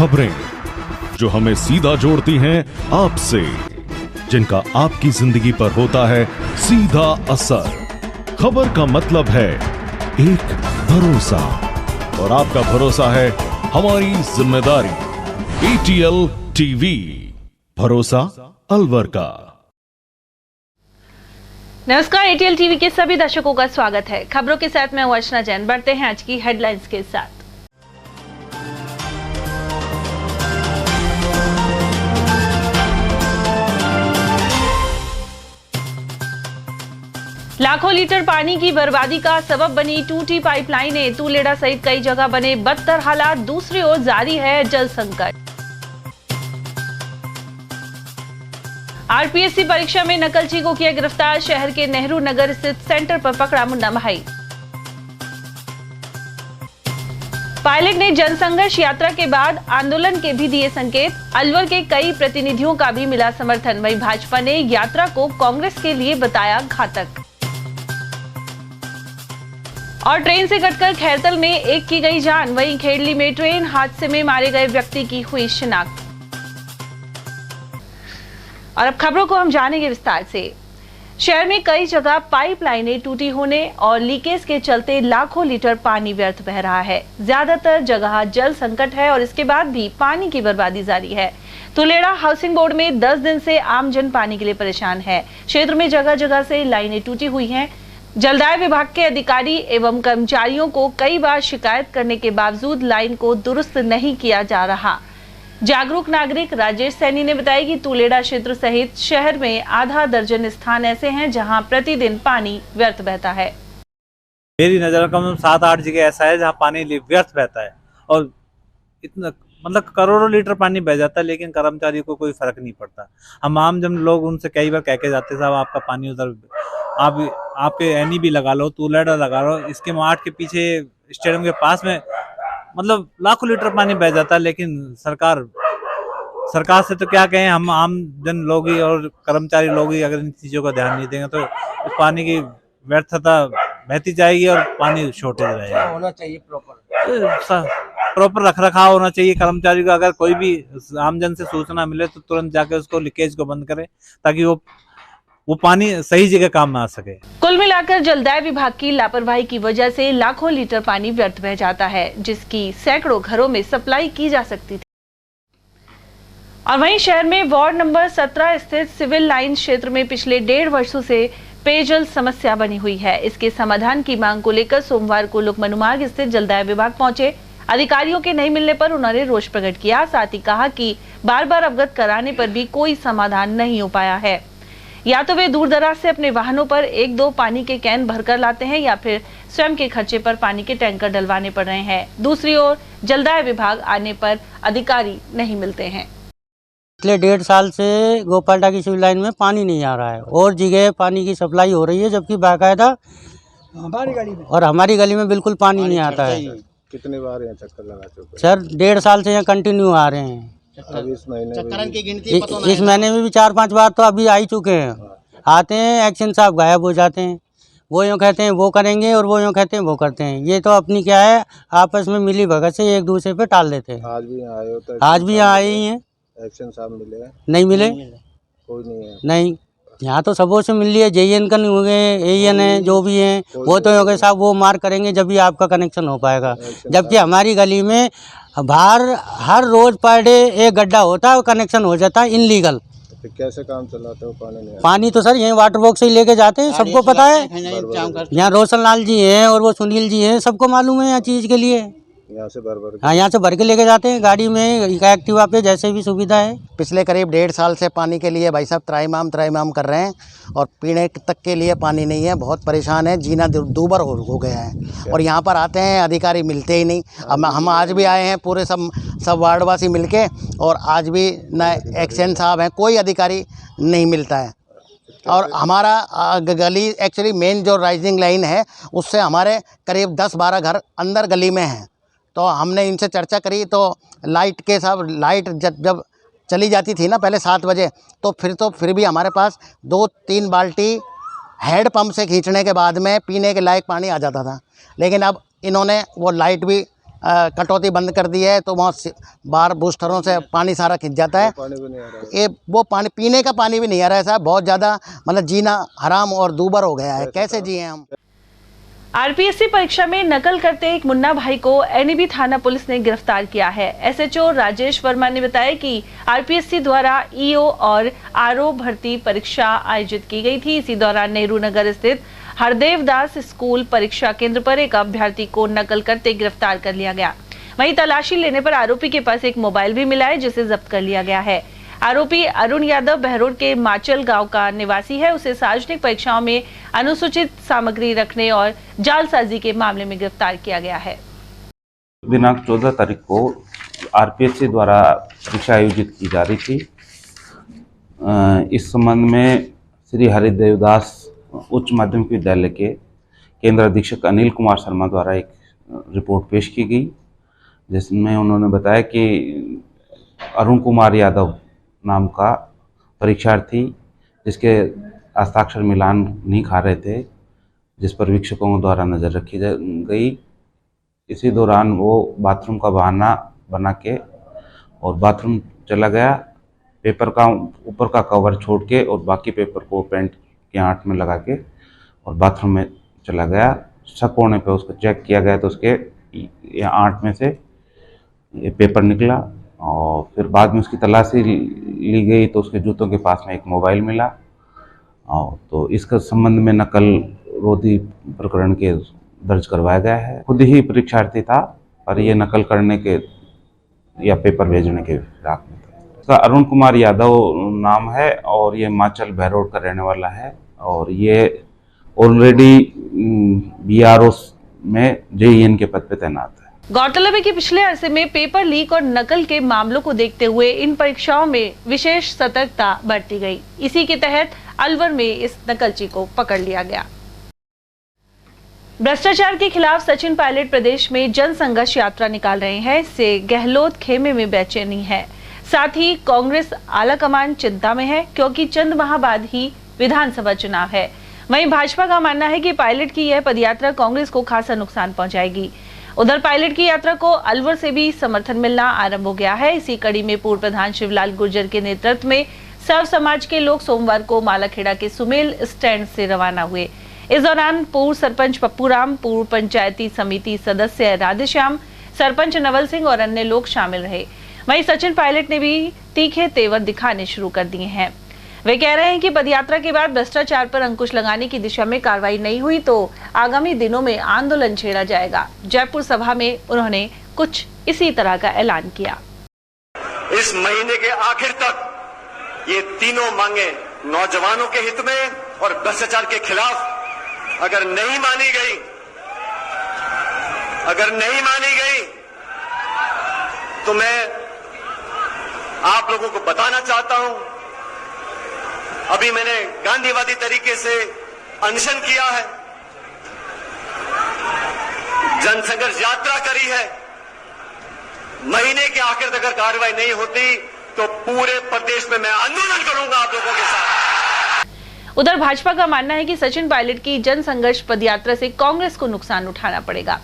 खबरें जो हमें सीधा जोड़ती हैं आपसे, जिनका आपकी जिंदगी पर होता है सीधा असर। खबर का मतलब है एक भरोसा, और आपका भरोसा है हमारी जिम्मेदारी। ATL TV, भरोसा अलवर का। नमस्कार, ATL TV के सभी दर्शकों का स्वागत है। खबरों के साथ मैं अर्चना जैन। बढ़ते हैं आज की हेडलाइंस के साथ। लाखों लीटर पानी की बर्बादी का सबब बनी टूटी पाइपलाइनें। तुलेड़ा सहित कई जगह बने बदतर हालात। दूसरी ओर जारी है जल संकट। RPSC परीक्षा में नकलची को किया गिरफ्तार। शहर के नेहरू नगर स्थित सेंटर पर पकड़ा मुन्ना भाई। पायलट ने जनसंघर्ष यात्रा के बाद आंदोलन के भी दिए संकेत। अलवर के कई प्रतिनिधियों का भी मिला समर्थन। वहीं भाजपा ने यात्रा को कांग्रेस के लिए बताया घातक। और ट्रेन से कटकर खैरतल में एक की गई जान। वहीं खेड़ली में ट्रेन हादसे में मारे गए व्यक्ति की हुई शिनाख्त। और अब खबरों को हम जानेंगे विस्तार से। शहर में कई जगह पाइपलाइनें टूटी होने और लीकेज के चलते लाखों लीटर पानी व्यर्थ बह रहा है। ज्यादातर जगह जल संकट है और इसके बाद भी पानी की बर्बादी जारी है। तुलेड़ा हाउसिंग बोर्ड में 10 दिन से आमजन पानी के लिए परेशान है। क्षेत्र में जगह जगह से लाइनें टूटी हुई हैं। जलदाय विभाग के अधिकारी एवं कर्मचारियों को कई बार शिकायत करने के बावजूद लाइन को दुरुस्त नहीं किया जा रहा। जागरूक नागरिक राजेश सैनी ने बताया कि तुलेड़ा क्षेत्र सहित शहर में आधा दर्जन स्थान ऐसे हैं जहां प्रतिदिन पानी व्यर्थ बहता है। मेरी नजर में 7-8 जगह ऐसा है जहां पानी व्यर्थ बहता है और इतना मतलब करोड़ों लीटर पानी बह जाता है, लेकिन कर्मचारी को कोई फर्क नहीं पड़ता। हम आम जन लोग उनसे कई बार कह के जाते साहब आपका पानी उधर आपके एनी भी लगा लो, तुलेड़ा लगा लो, इसके मार्ट के पीछे स्टेडियम के पास में मतलब लाखों लीटर पानी बह जाता है। लेकिन सरकार से तो क्या कहें, हम आम जन लोग ही और कर्मचारी लोग ही अगर इन चीजों का ध्यान नहीं देंगे तो पानी की व्यर्थता बहती जाएगी और पानी शॉर्टेज रहेगा। होना चाहिए प्रॉपर रखरखाव होना चाहिए कर्मचारी को। अगर कोई भी आमजन से सूचना मिले तो तुरंत जाके उसको लीकेज को बंद करे ताकि वो पानी सही जगह काम में आ सके। कुल मिलाकर जलदाय विभाग की लापरवाही की वजह से लाखों लीटर पानी व्यर्थ बह जाता है, जिसकी सैकड़ों घरों में सप्लाई की जा सकती थी। और वहीं शहर में वार्ड नंबर 17 स्थित सिविल लाइन क्षेत्र में पिछले 1.5 वर्षों से पेयजल समस्या बनी हुई है। इसके समाधान की मांग को लेकर सोमवार को लोकमनु मार्ग स्थित जलदाय विभाग पहुंचे। अधिकारियों के नहीं मिलने पर उन्होंने रोष प्रकट किया। साथ ही कहा कि बार बार अवगत कराने पर भी कोई समाधान नहीं हो पाया है। या तो वे दूर दराज से अपने वाहनों पर 1-2 पानी के कैन भरकर लाते हैं या फिर स्वयं के खर्चे पर पानी के टैंकर डलवाने पड़ रहे हैं। दूसरी ओर जलदाय विभाग आने पर अधिकारी नहीं मिलते हैं। पिछले 1.5 साल से गोपालटा की सिविल लाइन में पानी नहीं आ रहा है और जगह पानी की सप्लाई हो रही है, जबकि बाकायदा हमारी गली में बिल्कुल पानी नहीं आता है। कितने बार यहाँ चक्कर लगा चुके सर 1.5 साल से यहाँ कंटिन्यू आ रहे हैं। अब इस महीने की गिनती इस महीने में भी 4-5 बार तो अभी आ ही चुके हैं। आते हैं, एक्शन साहब गायब हो जाते हैं। वो यूँ कहते हैं वो करेंगे और वो यूँ कहते हैं वो करते हैं। ये तो अपनी क्या है, आपस में मिली भगत से एक दूसरे पे टाल देते हैं। आज भी यहाँ आए होते, आज भी यहाँ आए ही हैं। एक्शन साहब मिले? नहीं मिले, कोई नहीं है। नहीं, यहाँ तो सबों से मिल लिया। JN का नहीं हो गए, AN है जो भी हैं वो तो हो गए साहब, वो मार करेंगे जब भी आपका कनेक्शन हो पाएगा। जबकि हमारी गली में बाहर हर रोज पर डे एक गड्ढा होता है, कनेक्शन हो जाता है इनलीगल। तो कैसे काम चलाते हो? पानी तो सर यहीं वाटर बॉक्स से ही लेके जाते हैं, सबको पता है। यहाँ रोशन लाल जी हैं और वो सुनील जी हैं, सबको मालूम है यहाँ चीज के लिए। यहाँ से भर हाँ, यहाँ से भर के लेके जाते हैं गाड़ी में, एक्टिवा पे, जैसे भी सुविधा है। पिछले करीब 1.5 साल से पानी के लिए भाई साहब त्राईमाम कर रहे हैं और पीने तक के लिए पानी नहीं है। बहुत परेशान है, जीना दूभर हो गया है। और यहाँ पर आते हैं, अधिकारी मिलते ही नहीं। अब हम आज भी आए हैं पूरे सब वार्डवासी मिलके, और आज भी न एक्शन साहब हैं, कोई अधिकारी नहीं मिलता है। और हमारा गली एक्चुअली मेन जो राइजिंग लाइन है उससे हमारे करीब 10-12 घर अंदर गली में हैं। तो हमने इनसे चर्चा करी तो लाइट के साथ, लाइट जब चली जाती थी ना पहले 7 बजे, तो फिर भी हमारे पास 2-3 बाल्टी हेड पंप से खींचने के बाद में पीने के लायक पानी आ जाता था। लेकिन अब इन्होंने वो लाइट भी कटौती बंद कर दी है, तो वहाँ बाहर बूस्टरों से पानी सारा खिंच जाता है। पानी भी नहीं आ रहा है। ये वो पानी पीने का पानी भी नहीं आ रहा है साहब, बहुत ज़्यादा मतलब जीना हराम और दूबर हो गया है। कैसे जिए हम। आरपीएससी परीक्षा में नकल करते एक मुन्ना भाई को एनईबी थाना पुलिस ने गिरफ्तार किया है। एसएचओ राजेश वर्मा ने बताया कि आरपीएससी द्वारा ईओ और आरओ भर्ती परीक्षा आयोजित की गई थी। इसी दौरान नेहरू नगर स्थित हरदेव दास स्कूल परीक्षा केंद्र पर एक अभ्यर्थी को नकल करते गिरफ्तार कर लिया गया। वहीं तलाशी लेने पर आरोपी के पास एक मोबाइल भी मिला है, जिसे जब्त कर लिया गया है। आरोपी अरुण यादव बहरोड के माचल गांव का निवासी है। उसे सार्वजनिक परीक्षाओं में अनुसूचित सामग्री रखने और जालसाजी के मामले में गिरफ्तार किया गया है। दिनांक 14 तारीख को आरपीएससी द्वारा परीक्षा आयोजित की जा रही थी। इस संबंध में श्री हरिदेवदास उच्च माध्यमिक विद्यालय के केंद्र अधीक्षक अनिल कुमार शर्मा द्वारा एक रिपोर्ट पेश की गई, जिसमें उन्होंने बताया कि अरुण कुमार यादव नाम का परीक्षार्थी जिसके हस्ताक्षर मिलान नहीं खा रहे थे, जिस पर वीक्षकों द्वारा नज़र रखी गई। इसी दौरान वो बाथरूम का बहाना बना के और बाथरूम चला गया, पेपर का ऊपर का कवर छोड़ के और बाकी पेपर को पैंट के आंट में लगा के और बाथरूम में चला गया। शक होने पे उसको चेक किया गया तो उसके आंट में से ये पेपर निकला और फिर बाद में उसकी तलाशी ली गई तो उसके जूतों के पास में एक मोबाइल मिला। और तो इसका संबंध में नकल रोधी प्रकरण के दर्ज करवाया गया है। खुद ही परीक्षार्थी था पर ये नकल करने के या पेपर भेजने के फिराक में था। इसका अरुण कुमार यादव नाम है और ये माचल बहरोड का रहने वाला है और ये ऑलरेडी बीआरओ में जेईएन के पद पे तैनात है। गौरतलब है कि पिछले अरसे में पेपर लीक और नकल के मामलों को देखते हुए इन परीक्षाओं में विशेष सतर्कता बरती गई। इसी के तहत अलवर में इस नकलची को पकड़ लिया गया। भ्रष्टाचार के खिलाफ सचिन पायलट प्रदेश में जन संघर्ष यात्रा निकाल रहे हैं। इससे गहलोत खेमे में बेचैनी है। साथ ही कांग्रेस आलाकमान चिंता में है, क्योंकि चंद माह बाद ही विधानसभा चुनाव है। वहीं भाजपा का मानना है कि पायलट की यह पदयात्रा कांग्रेस को खासा नुकसान पहुंचाएगी। उधर पायलट की यात्रा को अलवर से भी समर्थन मिलना आरंभ हो गया है। इसी कड़ी में पूर्व प्रधान शिवलाल गुर्जर के नेतृत्व में सर्व समाज के लोग सोमवार को मालाखेड़ा के सुमेल स्टैंड से रवाना हुए। इस दौरान पूर्व सरपंच पप्पूराम, पूर्व पंचायती समिति सदस्य राधेश्याम, सरपंच नवल सिंह और अन्य लोग शामिल रहे। वहीं सचिन पायलट ने भी तीखे तेवर दिखाने शुरू कर दिए हैं। वे कह रहे हैं कि पदयात्रा के बाद भ्रष्टाचार पर अंकुश लगाने की दिशा में कार्रवाई नहीं हुई तो आगामी दिनों में आंदोलन छेड़ा जाएगा। जयपुर सभा में उन्होंने कुछ इसी तरह का ऐलान किया। इस महीने के आखिर तक ये तीनों मांगे नौजवानों के हित में और भ्रष्टाचार के खिलाफ अगर नहीं मानी गई तो मैं आप लोगों को बताना चाहता हूं, अभी मैंने गांधीवादी तरीके से अनशन किया है, जनसंघर्ष यात्रा करी है। महीने के आखिर तक अगर कार्रवाई नहीं होती तो पूरे प्रदेश में मैं आंदोलन करूंगा आप लोगों के साथ। उधर भाजपा का मानना है कि सचिन पायलट की जनसंघर्ष पदयात्रा से कांग्रेस को नुकसान उठाना पड़ेगा।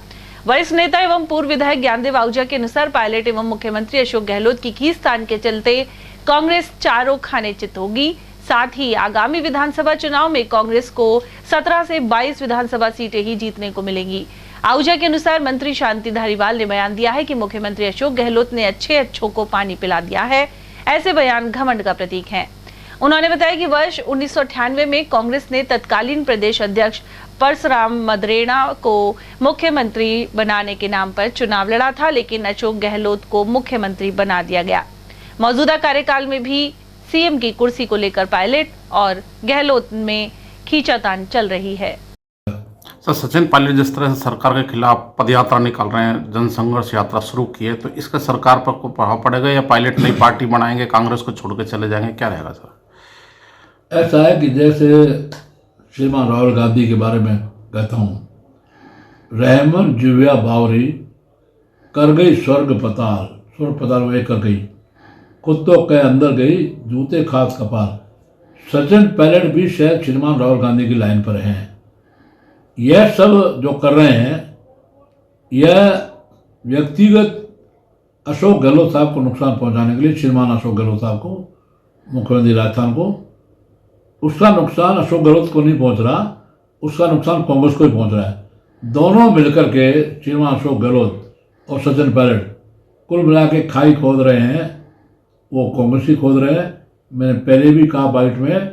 वरिष्ठ नेता एवं पूर्व विधायक ज्ञानदेव आहूजा के अनुसार पायलट एवं मुख्यमंत्री अशोक गहलोत की खींचतान के चलते कांग्रेस चारों खाने चित होगी। साथ ही आगामी विधानसभा चुनाव में कांग्रेस को 17 से 22 विधानसभा सीटें ही जीतने को मिलेंगी। आहूजा के अनुसार मंत्री शांति धारीवाल ने बयान दिया है कि मुख्यमंत्री अशोक गहलोत ने अच्छों को पानी पिला दिया है। ऐसे बयान घमंड का प्रतीक हैं। उन्होंने बताया कि वर्ष 1998 में कांग्रेस ने तत्कालीन प्रदेश अध्यक्ष परसराम मदरेना को मुख्यमंत्री बनाने के नाम पर चुनाव लड़ा था, लेकिन अशोक गहलोत को मुख्यमंत्री बना दिया गया। मौजूदा कार्यकाल में भी सीएम की कुर्सी को लेकर पायलट और गहलोत में खींचातान चल रही है। सर, सचिन पायलट जिस तरह से सरकार के खिलाफ पदयात्रा निकाल रहे हैं, जनसंघर्ष यात्रा शुरू की है, तो इसका सरकार पर कोई प्रभाव पड़ेगा या पायलट नई पार्टी बनाएंगे, कांग्रेस को छोड़ के चले जाएंगे, क्या रहेगा सर? ऐसा है कि जैसे श्रीमान राहुल गांधी के बारे में कहता हूँ, रहमन जुविया बावरी कर गई स्वर्ग पताल वे कर गई, कुत्तों के अंदर गई जूते खास कपाल। सचिन पायलट भी शायद श्रीमान राहुल गांधी की लाइन पर हैं। यह सब जो कर रहे हैं, यह व्यक्तिगत अशोक गहलोत साहब को नुकसान पहुंचाने के लिए, श्रीमान अशोक गहलोत साहब को, मुख्यमंत्री राजस्थान को, उसका नुकसान अशोक गहलोत को नहीं पहुंच रहा, उसका नुकसान कांग्रेस को ही पहुंच रहा है। दोनों मिलकर के श्रीमान अशोक गहलोत और सचिन पायलट कुल मिला के खाई खोद रहे हैं, वो कांग्रेस ही खोद रहे हैं। मैंने पहले भी कहा बाइट में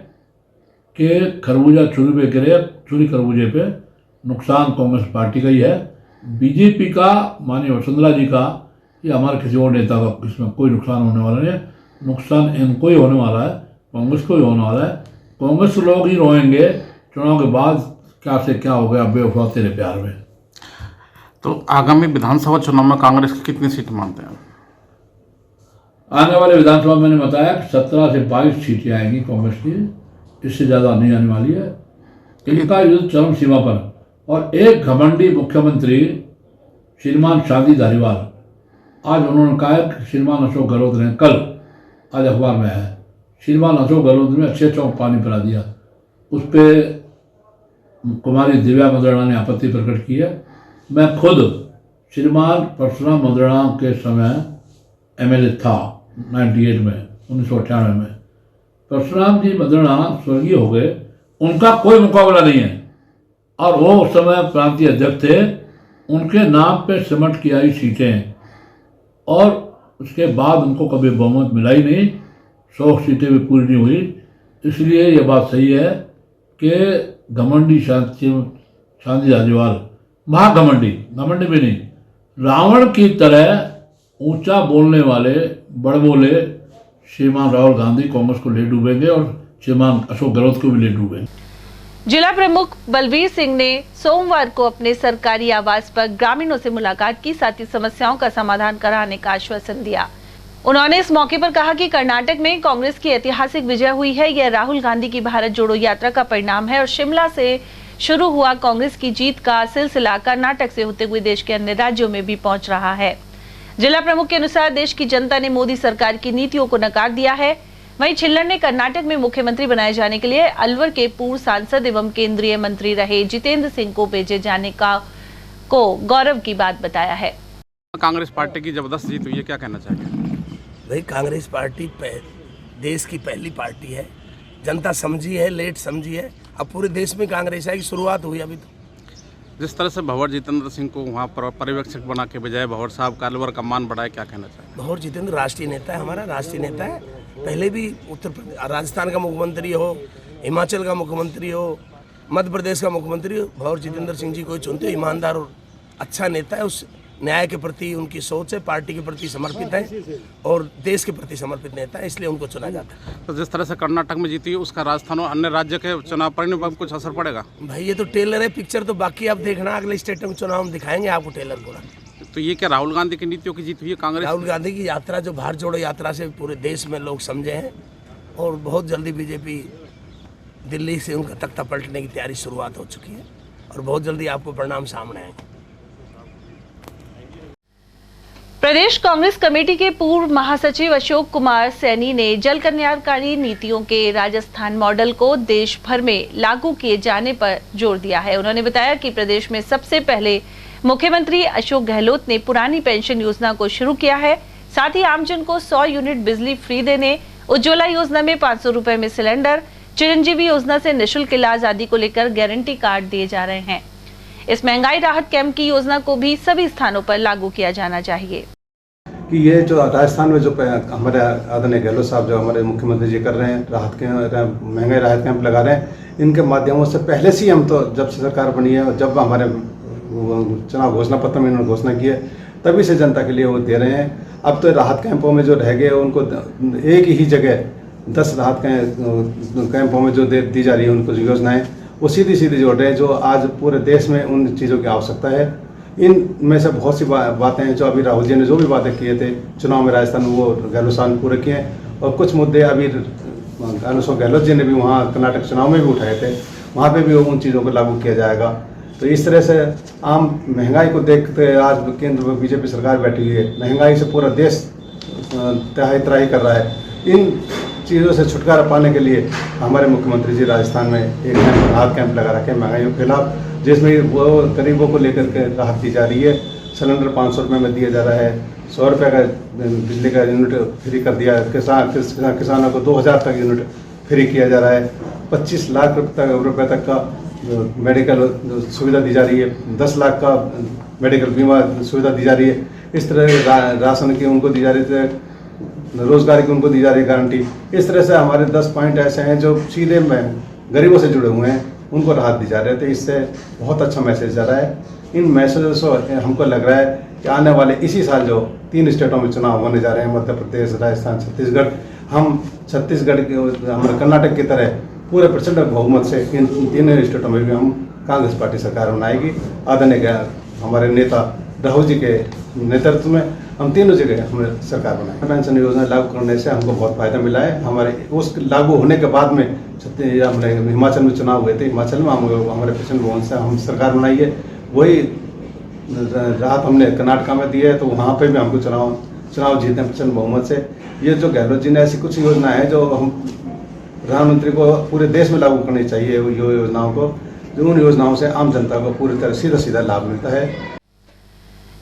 कि खरबूजा चूरी खरबूजे पे नुकसान कांग्रेस पार्टी का ही है। बीजेपी का, माननीय वसुंधरा जी का या हमारे किसी और नेता का इसमें कोई नुकसान होने वाला नहीं है। नुकसान इनको ही होने वाला है, कांग्रेस को ही होने वाला है। कांग्रेस लोग ही रोएंगे चुनाव के बाद, क्या से क्या हो गया बेवफा तेरे प्यार में। तो आगामी विधानसभा चुनाव में कांग्रेस की कितनी सीट मानते हैं? आने वाले विधानसभा मैंने बताया कि 17 से 22 सीटें आएंगी कांग्रेस की, इससे ज़्यादा नहीं आने वाली है। इनका युद्ध चरम सीमा पर। और एक घमंडी मुख्यमंत्री श्रीमान शादी धारीवाल, आज उन्होंने कहा कि श्रीमान अशोक गहलोत ने, कल आज अखबार में है, श्रीमान अशोक गहलोत ने अच्छे चौक पानी पिला दिया। उस पर कुमारी दिव्या मदरणा ने आपत्ति प्रकट की है। मैं खुद श्रीमान परशुराम मदरणा के समय एमएलए था 98 में, 1998 में। परशुराम जी मदरणा स्वर्गीय हो गए, उनका कोई मुकाबला नहीं है। और वो उस समय प्रांतीय अध्यक्ष थे, उनके नाम पे सिमट की आई सीटें, और उसके बाद उनको कभी बहुमत मिला ही नहीं, 100 सीटें भी पूरी नहीं हुई। इसलिए ये बात सही है कि घमंडी शादी धारीवाल, महाघमंडी, घमंडी भी नहीं, रावण की तरह ऊंचा बोलने वाले बड़बोले श्रीमान राहुल गांधी कांग्रेस को ले डूबेंगे और श्रीमान अशोक गहलोत को भी ले डूबेंगे। जिला प्रमुख बलवीर सिंह ने सोमवार को अपने सरकारी आवास पर ग्रामीणों से मुलाकात की, साथ ही समस्याओं का समाधान कराने का आश्वासन दिया। उन्होंने इस मौके पर कहा कि कर्नाटक में कांग्रेस की ऐतिहासिक विजय हुई है। यह राहुल गांधी की भारत जोड़ो यात्रा का परिणाम है और शिमला से शुरू हुआ कांग्रेस की जीत का सिलसिला कर्नाटक से होते हुए देश के अन्य राज्यों में भी पहुंच रहा है। जिला प्रमुख के अनुसार देश की जनता ने मोदी सरकार की नीतियों को नकार दिया है। वहीं छिल्लर ने कर्नाटक में मुख्यमंत्री बनाए जाने के लिए अलवर के पूर्व सांसद एवं केंद्रीय मंत्री रहे जितेंद्र सिंह को भेजे जाने को गौरव की बात बताया है। कांग्रेस पार्टी की जबरदस्त जीत हुई है, क्या कहना चाहिए? भाई कांग्रेस पार्टी देश की पहली पार्टी है, जनता समझी है, लेट समझी है। अब पूरे देश में कांग्रेस की शुरुआत हुई। अभी तो जिस तरह से भंवर जितेंद्र सिंह को वहाँ पर पर्यवेक्षक बना के बजाय भंवर साहब का अलवर का मान बढ़ाए, क्या कहना चाहिए? भंवर जितेंद्र राष्ट्रीय नेता है, हमारा राष्ट्रीय नेता है। पहले भी उत्तर प्रदेश, राजस्थान का मुख्यमंत्री हो, हिमाचल का मुख्यमंत्री हो, मध्य प्रदेश का मुख्यमंत्री हो, भंवर जितेंद्र सिंह जी को चुनते हो। ईमानदार और अच्छा नेता है, उस न्याय के प्रति उनकी सोच है, पार्टी के प्रति समर्पित है और देश के प्रति समर्पित नेता है, इसलिए उनको चुना जाता है। तो जिस तरह से कर्नाटक में जीती है, उसका राजस्थान और अन्य राज्य के चुनाव परिणाम पर कुछ असर पड़ेगा? भाई ये तो टेलर है पिक्चर, तो बाकी आप देखना, अगले स्टेट में चुनाव हम दिखाएंगे आपको टेलर पूरा। तो ये क्या राहुल गांधी की नीतियों की जीत हुई है कांग्रेस? राहुल गांधी की यात्रा, जो भारत जोड़ो यात्रा से पूरे देश में लोग समझे हैं और बहुत जल्दी बीजेपी दिल्ली से उनका तख्ता पलटने की तैयारी शुरुआत हो चुकी है और बहुत जल्दी आपको परिणाम सामने आएंगे। प्रदेश कांग्रेस कमेटी के पूर्व महासचिव अशोक कुमार सैनी ने जल कल्याणकारी नीतियों के राजस्थान मॉडल को देश भर में लागू किए जाने पर जोर दिया है। उन्होंने बताया कि प्रदेश में सबसे पहले मुख्यमंत्री अशोक गहलोत ने पुरानी पेंशन योजना को शुरू किया है। साथ ही आमजन को 100 यूनिट बिजली फ्री देने, उज्ज्वला योजना में 500 रुपए में सिलेंडर, चिरंजीवी योजना से निःशुल्क इलाज आदि को लेकर गारंटी कार्ड दिए जा रहे हैं। इस महंगाई राहत कैंप की योजना को भी सभी स्थानों पर लागू किया जाना चाहिए। कि ये जो राजस्थान में जो हमारे आदरणीय गहलोत साहब जो हमारे मुख्यमंत्री जी कर रहे हैं, महंगाई राहत कैंप लगा रहे हैं, इनके माध्यमों से पहले से ही हम तो जब से सरकार बनी है और जब हमारे चुनाव घोषणा पत्र में इन्होंने घोषणा की है तभी से जनता के लिए वो दे रहे हैं। अब तो राहत कैंपों में जो रह गए उनको एक ही जगह 10 राहत कैंपों में जो दी जा रही है उनको जो योजनाएं, वो सीधी सीधी जोड़ रहे हैं, जो आज पूरे देश में उन चीज़ों की आवश्यकता है। इनमें से बहुत सी बातें हैं जो अभी राहुल जी ने जो भी बातें किए थे चुनाव में राजस्थान, वो गहलोत साहब ने पूरे किए हैं। और कुछ मुद्दे अभी अशोक गहलोत जी ने भी वहाँ कर्नाटक चुनाव में भी उठाए थे, वहाँ पे भी उन चीज़ों को लागू किया जाएगा। तो इस तरह से आम महंगाई को देखते आज केंद्र में बीजेपी सरकार बैठी हुई है, महंगाई से पूरा देश तहाई तराही कर रहा है। इन चीज़ों से छुटकारा पाने के लिए हमारे मुख्यमंत्री जी राजस्थान में एक राहत कैंप लगा रखे हैं महंगाई के खिलाफ, जिसमें वो गरीबों को लेकर के राहत दी जा रही है। सिलेंडर 500 रुपये में दिया जा रहा है, 100 रुपये का बिजली का यूनिट फ्री कर दिया, किसानों को 2000 तक यूनिट फ्री किया जा रहा है, 25 लाख रुपये तक का मेडिकल सुविधा दी जा रही है, 10 लाख का मेडिकल बीमा सुविधा दी जा रही है। इस तरह राशन की उनको दी जा रही है, रोजगार की उनको दी जा रही है गारंटी। इस तरह से हमारे 10 पॉइंट ऐसे हैं जो सीधे गरीबों से जुड़े हुए हैं, उनको राहत दी जा रही है। तो इससे बहुत अच्छा मैसेज जा रहा है। इन मैसेजों से हमको लग रहा है कि आने वाले इसी साल जो 3 स्टेटों में चुनाव होने जा रहे हैं, मध्य प्रदेश, राजस्थान, छत्तीसगढ़, हम छत्तीसगढ़ के हमारे कर्नाटक की तरह पूरे प्रचंड बहुमत से इन 3 स्टेटों में भी हम कांग्रेस पार्टी सरकार बनाएगी। आदरणीय हमारे नेता राहुल जी के नेतृत्व में हम तीनों जगह हमने सरकार बनाई। पेंशन योजना लागू करने से हमको बहुत फायदा मिला है। हमारे उस लागू होने के बाद में हमारे हिमाचल में चुनाव हुए थे, हिमाचल में हमारे प्रचंड बहुमत से हम सरकार बनाई है। वही राहत हमने कर्नाटका में दी है, तो वहाँ पे भी हमको चुनाव जीते हैं प्रचंड बहुमत से। ये जो गहलोत जी ने ऐसी कुछ योजनाएं हैं जो हम प्रधानमंत्री को पूरे देश में लागू करनी चाहिए, योजनाओं को, जो उन योजनाओं से आम जनता को पूरी तरह सीधा लाभ मिलता है।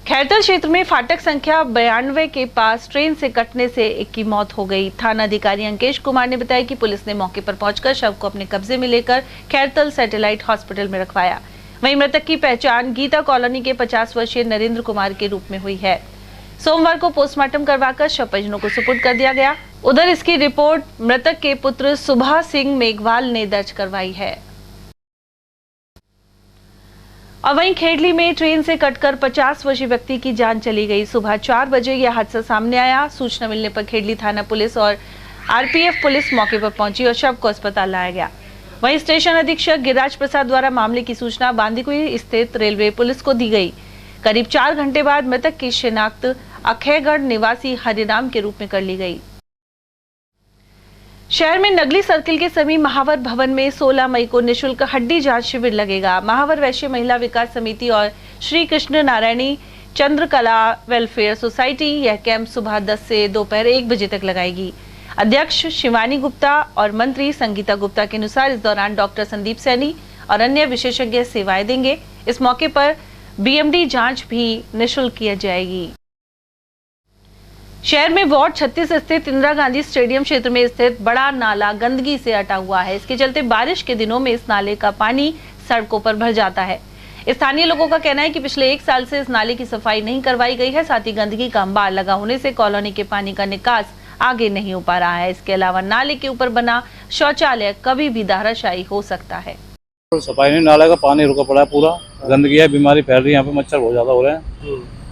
खैरतल क्षेत्र में फाटक संख्या 92 के पास ट्रेन से कटने से एक की मौत हो गई। थाना अधिकारी अंकेश कुमार ने बताया कि पुलिस ने मौके पर पहुंचकर शव को अपने कब्जे में लेकर खैरतल सैटेलाइट हॉस्पिटल में रखवाया। वहीं मृतक की पहचान गीता कॉलोनी के 50 वर्षीय नरेंद्र कुमार के रूप में हुई है। सोमवार को पोस्टमार्टम करवाकर शव परिजनों को सुपुर्द कर दिया गया। उधर इसकी रिपोर्ट मृतक के पुत्र सुभा सिंह मेघवाल ने दर्ज करवाई है। और वहीं खेडली में ट्रेन से कटकर 50 वर्षीय व्यक्ति की जान चली गई। सुबह 4 बजे यह हादसा सामने आया। सूचना मिलने पर खेडली थाना पुलिस और आरपीएफ पुलिस मौके पर पहुंची और शव को अस्पताल लाया गया। वहीं स्टेशन अधीक्षक गिरिराज प्रसाद द्वारा मामले की सूचना बांदीकुई स्थित रेलवे पुलिस को दी गई। करीब 4 घंटे बाद मृतक की शिनाख्त अखेगढ़ निवासी हरिराम के रूप में कर ली गई। शहर में नगली सर्किल के समीप महावर भवन में 16 मई को निशुल्क हड्डी जांच शिविर लगेगा। महावर वैश्य महिला विकास समिति और श्री कृष्ण नारायणी चंद्रकला वेलफेयर सोसाइटी यह कैंप सुबह 10 से दोपहर 1 बजे तक लगाएगी। अध्यक्ष शिवानी गुप्ता और मंत्री संगीता गुप्ता के अनुसार इस दौरान डॉक्टर संदीप सैनी और अन्य विशेषज्ञ सेवाएं देंगे। इस मौके पर बीएमडी जांच भी निःशुल्क की जाएगी। शहर में वार्ड 36 स्थित इंदिरा गांधी स्टेडियम क्षेत्र में स्थित बड़ा नाला गंदगी से अटा हुआ है। इसके चलते बारिश के दिनों में इस नाले का पानी सड़कों पर भर जाता है। स्थानीय लोगों का कहना है कि पिछले 1 साल से इस नाले की सफाई नहीं करवाई गई है। साथ ही गंदगी का अंबार लगा होने से कॉलोनी के पानी का निकास आगे नहीं हो पा रहा है। इसके अलावा नाले के ऊपर बना शौचालय कभी भी धराशायी हो सकता है। सफाई नहीं, नाले का पानी रुका पड़ा है, पूरा गंदगी है, बीमारी फैल रही है, यहाँ पे मच्छर बहुत ज्यादा हो रहे हैं।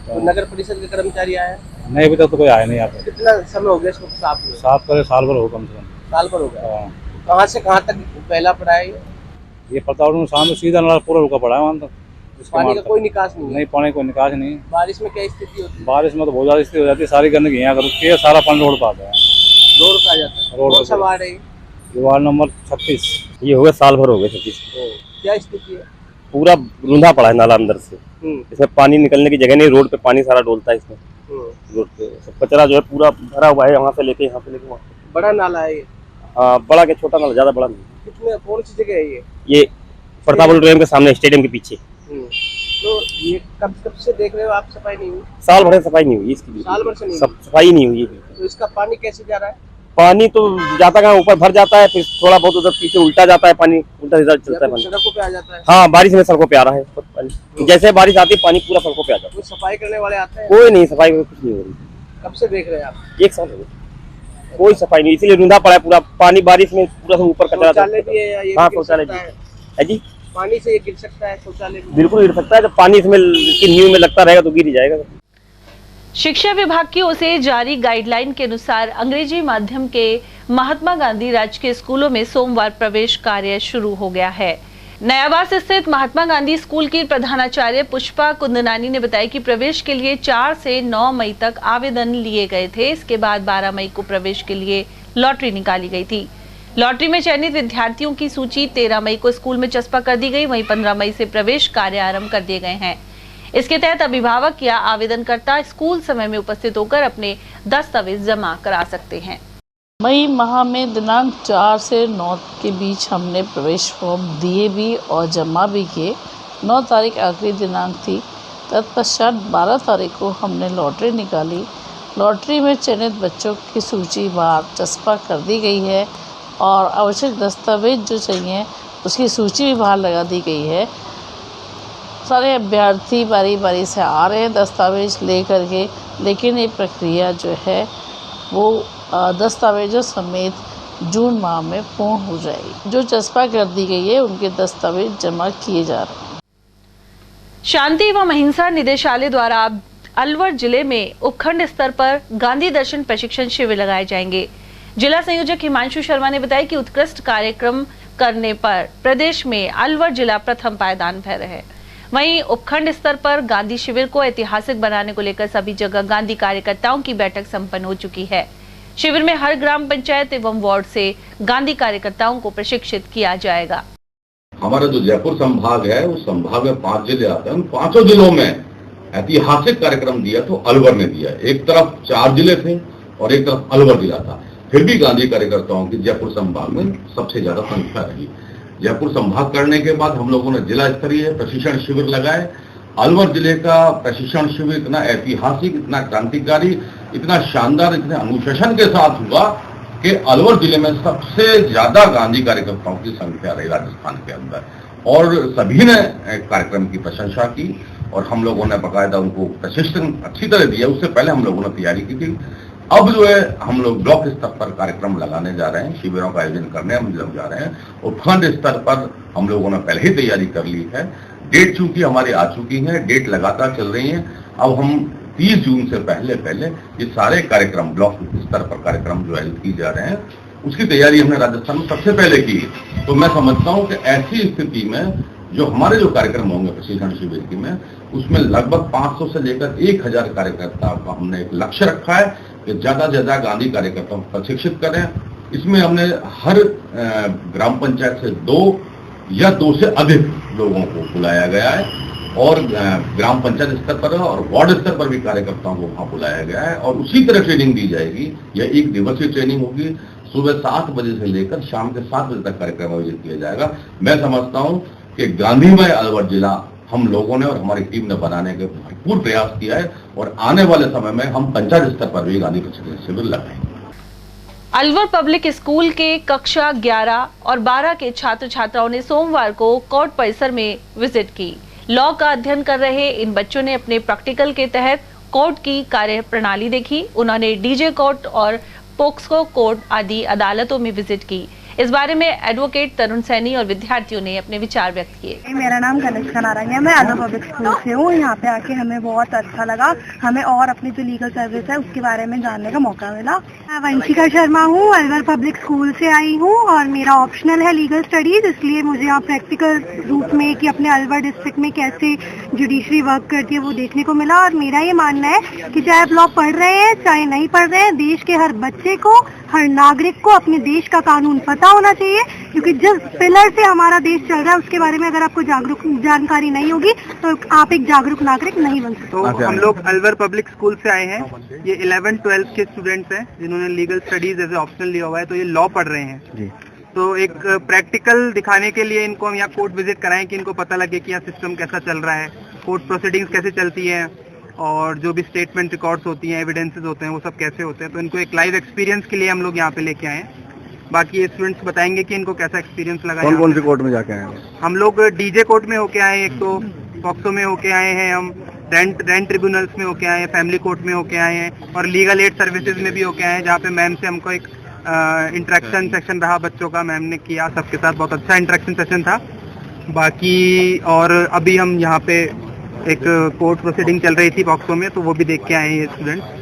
तो नगर परिषद के कर्मचारी आए? नहीं, अभी तक तो कोई आया नहीं यहाँ पे। कितना समय हो गया इसको साफ करे? साल भर हो कम से कम। साल भर हो गया। कहाँ से कहाँ तक फैला पड़ा है ये प्रतापगढ़ सामने सीधा नाला पूरा रुका पड़ा है वहाँ तक। पानी का कोई निकास नहीं? पानी कोई निकास नहीं। बारिश में क्या स्थिति होती है? बारिश में तो बहुत ज्यादा स्थिति हो जाती है, सारी गंदगी यहाँ रुकती है, सारा पानी रोड पर आता है। रोड पे आ जाता है? रोड सब आ रही है। Ward number 36। ये हो गया साल भर हो गए 36। क्या स्थिति है? पूरा रूंधा पड़ा है नाला अंदर से। इसमें पानी निकलने की जगह नहीं, रोड पे पानी सारा डोलता है इसमें। रोड पे सब कचरा जो है पूरा भरा हुआ है, यहाँ से लेके यहाँ पे लेके वहाँ। बड़ा नाला है ये? हाँ, बड़ा के छोटा नाला, ज्यादा बड़ा नहीं। कितने कौन सी जगह है ये? प्रतापगढ़ डैम के सामने स्टेडियम के पीछे। तो ये कब से देख रहे हो आप सफाई नहीं हुई? साल भर सफाई नहीं हुई इसकी। साल भर से नहीं सफाई नहीं हुई। तो इसका पानी कैसे जा रहा है? पानी तो जाता है ऊपर भर जाता है, फिर थोड़ा बहुत उधर पीछे उल्टा जाता है, पानी उल्टा सीधा चलता है, सड़कों पे आ जाता है। हाँ, बारिश में सड़कों पे आ रहा है पानी। जैसे बारिश आती है पानी पूरा सड़कों पे आ जाता है। सफाई करने वाले आते हैं? कोई नहीं, सफाई कुछ नहीं हो रही। कब से देख रहे हैं आप? 1 साल हो गया, कोई सफाई नहीं, इसीलिए रूंधा पड़ा है पूरा। पानी बारिश में पूरा सब ऊपर कचरा। शौचालय भी है? हाँ, शौचालय भी है जी। पानी से ये गिर सकता है शौचालय? बिल्कुल गिर सकता है, जब पानी इसमें नींव में लगता रहेगा तो गिर ही जाएगा। शिक्षा विभाग की ओर से जारी गाइडलाइन के अनुसार अंग्रेजी माध्यम के महात्मा गांधी राजकीय स्कूलों में सोमवार प्रवेश कार्य शुरू हो गया है। नयाबास स्थित महात्मा गांधी स्कूल की प्रधानाचार्य पुष्पा कुंदनानी ने बताया कि प्रवेश के लिए 4 से 9 मई तक आवेदन लिए गए थे। इसके बाद 12 मई को प्रवेश के लिए लॉटरी निकाली गई थी। लॉटरी में चयनित विद्यार्थियों की सूची 13 मई को स्कूल में चस्पा कर दी गई। वहीं 15 मई से प्रवेश कार्य आरंभ कर दिए गए हैं। इसके तहत अभिभावक या आवेदनकर्ता स्कूल समय में उपस्थित होकर अपने दस्तावेज जमा करा सकते हैं। मई माह में दिनांक 4 से 9 के बीच हमने प्रवेश फॉर्म दिए भी और जमा भी किए। 9 तारीख आखिरी दिनांक थी। तत्पश्चात 12 तारीख को हमने लॉटरी निकाली। लॉटरी में चयनित बच्चों की सूची बाहर चस्पा कर दी गई है और आवश्यक दस्तावेज जो चाहिए उसकी सूची भी बाहर लगा दी गई है। सारे अभ्यर्थी बारी बारी से आ रहे हैं दस्तावेज ले करके, लेकिन ये प्रक्रिया जो है वो दस्तावेजों समेत जून माह में पूर्ण हो जाएगी। जो चस्पा कर दी गई है उनके दस्तावेज जमा किए जा रहे हैं। शांति एवं अहिंसा निदेशालय द्वारा अलवर जिले में उपखंड स्तर पर गांधी दर्शन प्रशिक्षण शिविर लगाए जाएंगे। जिला संयोजक हिमांशु शर्मा ने बताया कि उत्कृष्ट कार्यक्रम करने पर प्रदेश में अलवर जिला प्रथम पायदान पर है। वहीं उपखंड स्तर पर गांधी शिविर को ऐतिहासिक बनाने को लेकर सभी जगह गांधी कार्यकर्ताओं की बैठक संपन्न हो चुकी है। शिविर में हर ग्राम पंचायत एवं वार्ड से गांधी कार्यकर्ताओं को प्रशिक्षित किया जाएगा। हमारा जो जयपुर संभाग है उस संभाग में 5 जिले आते हैं। उन 5 जिलों में ऐतिहासिक कार्यक्रम दिया तो अलवर ने दिया। एक तरफ 4 जिले थे और एक तरफ अलवर जिला था, फिर भी गांधी कार्यकर्ताओं की जयपुर संभाग में सबसे ज्यादा संख्या रही। जयपुर संभाग करने के बाद हम लोगों ने जिला स्तरीय प्रशिक्षण शिविर लगाए। अलवर जिले का प्रशिक्षण शिविर इतना ऐतिहासिक, इतना क्रांतिकारी, इतना शानदार, इतने अनुशासन के साथ हुआ कि अलवर जिले में सबसे ज्यादा गांधी कार्यकर्ताओं की संख्या रही राजस्थान के अंदर, और सभी ने कार्यक्रम की प्रशंसा की और हम लोगों ने बाकायदा उनको प्रशिक्षण अच्छी तरह दिया। उससे पहले हम लोगों ने तैयारी की थी। अब जो है हम लोग ब्लॉक स्तर पर कार्यक्रम लगाने जा रहे हैं, शिविरों का आयोजन करने हम लोग जा रहे हैं। उपखंड स्तर पर हम लोगों ने पहले ही तैयारी कर ली है। डेट चूंकि हमारी आ चुकी है, डेट लगातार चल रही है। अब हम 30 जून से पहले ये सारे कार्यक्रम ब्लॉक स्तर पर कार्यक्रम जो आयोजित किए जा रहे हैं उसकी तैयारी हमने राजस्थान में सबसे पहले की। तो मैं समझता हूँ कि ऐसी स्थिति में जो हमारे जो कार्यक्रम होंगे प्रशिक्षण शिविर की में, उसमें लगभग 500 से लेकर 1000 कार्यकर्ता का हमने एक लक्ष्य रखा है कि ज्यादा से ज्यादा गांधी कार्यकर्ताओं को प्रशिक्षित करें। इसमें हमने हर ग्राम पंचायत से 2 या 2 से अधिक लोगों को बुलाया गया है और ग्राम पंचायत स्तर पर और वार्ड स्तर पर भी कार्यकर्ताओं को वहां बुलाया गया है और उसी तरह ट्रेनिंग दी जाएगी। यह 1 दिवसीय ट्रेनिंग होगी। सुबह 7 बजे से लेकर शाम के 7 बजे तक कार्यक्रम आयोजित किया जाएगा। मैं समझता हूं कि गांधीमय अलवर जिला हम लोगों ने और हमारी टीम ने बनाने के भरपूर प्रयास किया है और आने वाले समय में हम पंचायत स्तर पर भी गांधी प्रशिक्षण शिविर लगाएंगे। अलवर पब्लिक स्कूल के कक्षा 11 और 12 के छात्र छात्राओं ने सोमवार को कोर्ट परिसर में विजिट की। लॉ का अध्ययन कर रहे इन बच्चों ने अपने प्रैक्टिकल के तहत कोर्ट की कार्य प्रणाली देखी। उन्होंने डीजे कोर्ट और पोक्सो कोर्ट आदि अदालतों में विजिट की। इस बारे में एडवोकेट तरुण सैनी और विद्यार्थियों ने अपने विचार व्यक्त किए। मेरा नाम कनिष्का नारंग है, मैं अलवर पब्लिक स्कूल से हूँ। यहाँ पे आके हमें बहुत अच्छा लगा। हमें और अपनी जो लीगल सर्विस है उसके बारे में जानने का मौका मिला। मैं वंशिका शर्मा हूँ, अलवर पब्लिक स्कूल से आई हूँ और मेरा ऑप्शनल है लीगल स्टडीज, इसलिए मुझे यहाँ प्रैक्टिकल रूप में कि अपने अलवर डिस्ट्रिक्ट में कैसे जुडिशरी वर्क करती है वो देखने को मिला। और मेरा ये मानना है कि चाहे आप लॉ पढ़ रहे हैं चाहे नहीं पढ़ रहे हैं, देश के हर बच्चे को, हर नागरिक को अपने देश का कानून पता होना चाहिए, क्योंकि जिस पिलर से हमारा देश चल रहा है उसके बारे में अगर आपको जानकारी नहीं होगी तो आप एक जागरूक नागरिक नहीं बन सकते। तो हम लोग अलवर पब्लिक स्कूल से आए हैं। ये 11-12 के स्टूडेंट्स हैं जिन्होंने legal studies as a optional लिया हुआ है, तो ये लॉ पढ़ रहे हैं जी। तो एक प्रैक्टिकल दिखाने के लिए इनको हम यहाँ कोर्ट विजिट कराएं कि इनको पता लगे कि यहाँ सिस्टम कैसा चल रहा है, कोर्ट प्रोसीडिंग्स कैसे चलती है और जो भी स्टेटमेंट रिकॉर्ड्स होती हैं, एविडेंसेस होते हैं, वो सब कैसे होते हैं। तो इनको एक लाइव एक्सपीरियंस के लिए हम लोग यहाँ पे लेके आए हैं। बाकी ये स्टूडेंट्स बताएंगे कि इनको कैसा एक्सपीरियंस लगा। कौन कौन से कोर्ट में जाके आए हैं? हम लोग डीजे कोर्ट में होके आए, एक तो पॉक्सो में होके आए हैं, हम रेंट ट्रिब्यूनल्स में होके आए हैं, फैमिली कोर्ट में होके आए हैं और लीगल एड सर्विसेज में भी होके आए हैं, जहाँ पे मैम से हमको एक इंटरेक्शन सेशन रहा बच्चों का, मैम ने किया सबके साथ, बहुत अच्छा इंटरेक्शन सेशन था। बाकी और अभी हम यहाँ पे एक कोर्ट प्रोसीडिंग चल रही थी पॉक्सो में, तो वो भी देख के आए हैं ये स्टूडेंट्स।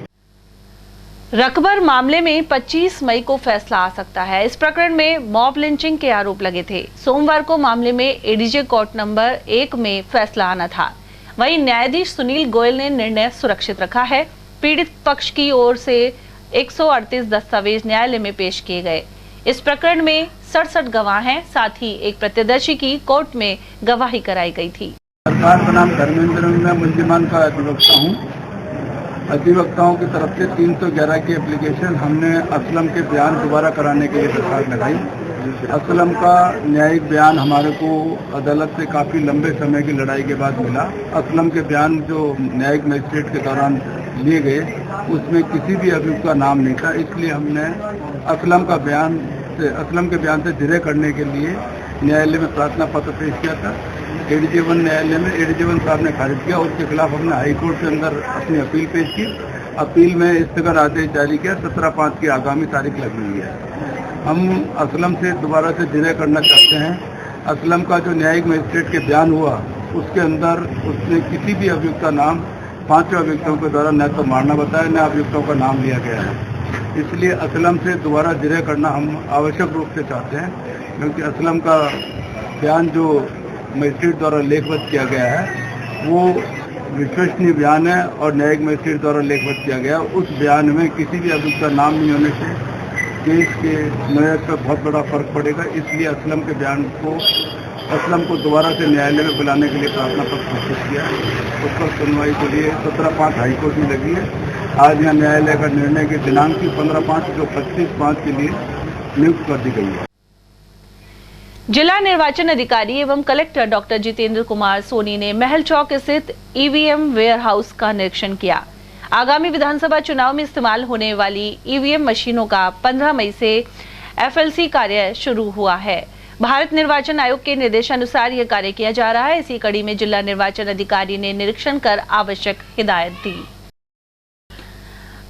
रकबर मामले में 25 मई को फैसला आ सकता है। इस प्रकरण में मॉब लिंचिंग के आरोप लगे थे। सोमवार को मामले में एडीजे कोर्ट नंबर 1 में फैसला आना था। वहीं न्यायाधीश सुनील गोयल ने निर्णय सुरक्षित रखा है। पीड़ित पक्ष की ओर से 138 दस्तावेज न्यायालय में पेश किए गए। इस प्रकरण में 67 गवाह हैं, साथ ही एक प्रत्यदर्शी की कोर्ट में गवाही कराई गई थी। सरकार का नाम धर्मेंद्र, मैं मुल्जिमान का अधिवक्ता हूँ। अधिवक्ताओं की तरफ से 311 की एप्लीकेशन हमने असलम के बयान दोबारा कराने के लिए दरखास्त लगाई। असलम का न्यायिक बयान हमारे को अदालत से काफ़ी लंबे समय की लड़ाई के बाद मिला। असलम के बयान जो न्यायिक मजिस्ट्रेट के दौरान लिए गए उसमें किसी भी अभियुक्त का नाम नहीं था, इसलिए हमने असलम के बयान से जिरह करने के लिए न्यायालय में प्रार्थना पत्र पेश किया था। एडीजे 1 न्यायालय में एडीजे 1 साहब ने खारिज किया। उसके खिलाफ हमने हाई कोर्ट के अंदर अपनी अपील पेश की। अपील में स्थगन आदेश जारी किया। 17/5 की आगामी तारीख लगी हुई है। हम असलम से दोबारा से जिरह करना चाहते हैं। असलम का जो न्यायिक मजिस्ट्रेट के बयान हुआ उसके अंदर उसने किसी भी अभियुक्त का नाम 5 अभियुक्तों के द्वारा न तो मारना बताया, न अभियुक्तों का नाम लिया गया है। इसलिए असलम से दोबारा जिरह करना हम आवश्यक रूप से चाहते हैं, क्योंकि असलम का बयान जो मजिस्ट्रेट द्वारा लेखबद्ध किया गया है वो विश्वसनीय बयान है और न्यायिक मजिस्ट्रेट द्वारा लेखबद्ध किया गया। उस बयान में किसी भी अभियुक्त का नाम नहीं होने से केस के नोयत पर बहुत बड़ा फर्क पड़ेगा। इसलिए असलम को दोबारा से न्यायालय में बुलाने के लिए प्रार्थना पत्र प्रस्तुत किया है। उस पर सुनवाई के लिए 17/5 हाईकोर्ट में लगी है। आज यहाँ न्यायालय का निर्णय की दिनांक की 15/5 जो 25/5 के लिए नियुक्त कर दी गई है। जिला निर्वाचन अधिकारी एवं कलेक्टर डॉक्टर जितेंद्र कुमार सोनी ने महल चौक स्थित ईवीएम वेयर हाउस का निरीक्षण किया। आगामी विधानसभा चुनाव में इस्तेमाल होने वाली ईवीएम मशीनों का 15 मई से एफएलसी कार्य शुरू हुआ है। भारत निर्वाचन आयोग के निर्देशानुसार यह कार्य किया जा रहा है। इसी कड़ी में जिला निर्वाचन अधिकारी ने निरीक्षण कर आवश्यक हिदायत दी।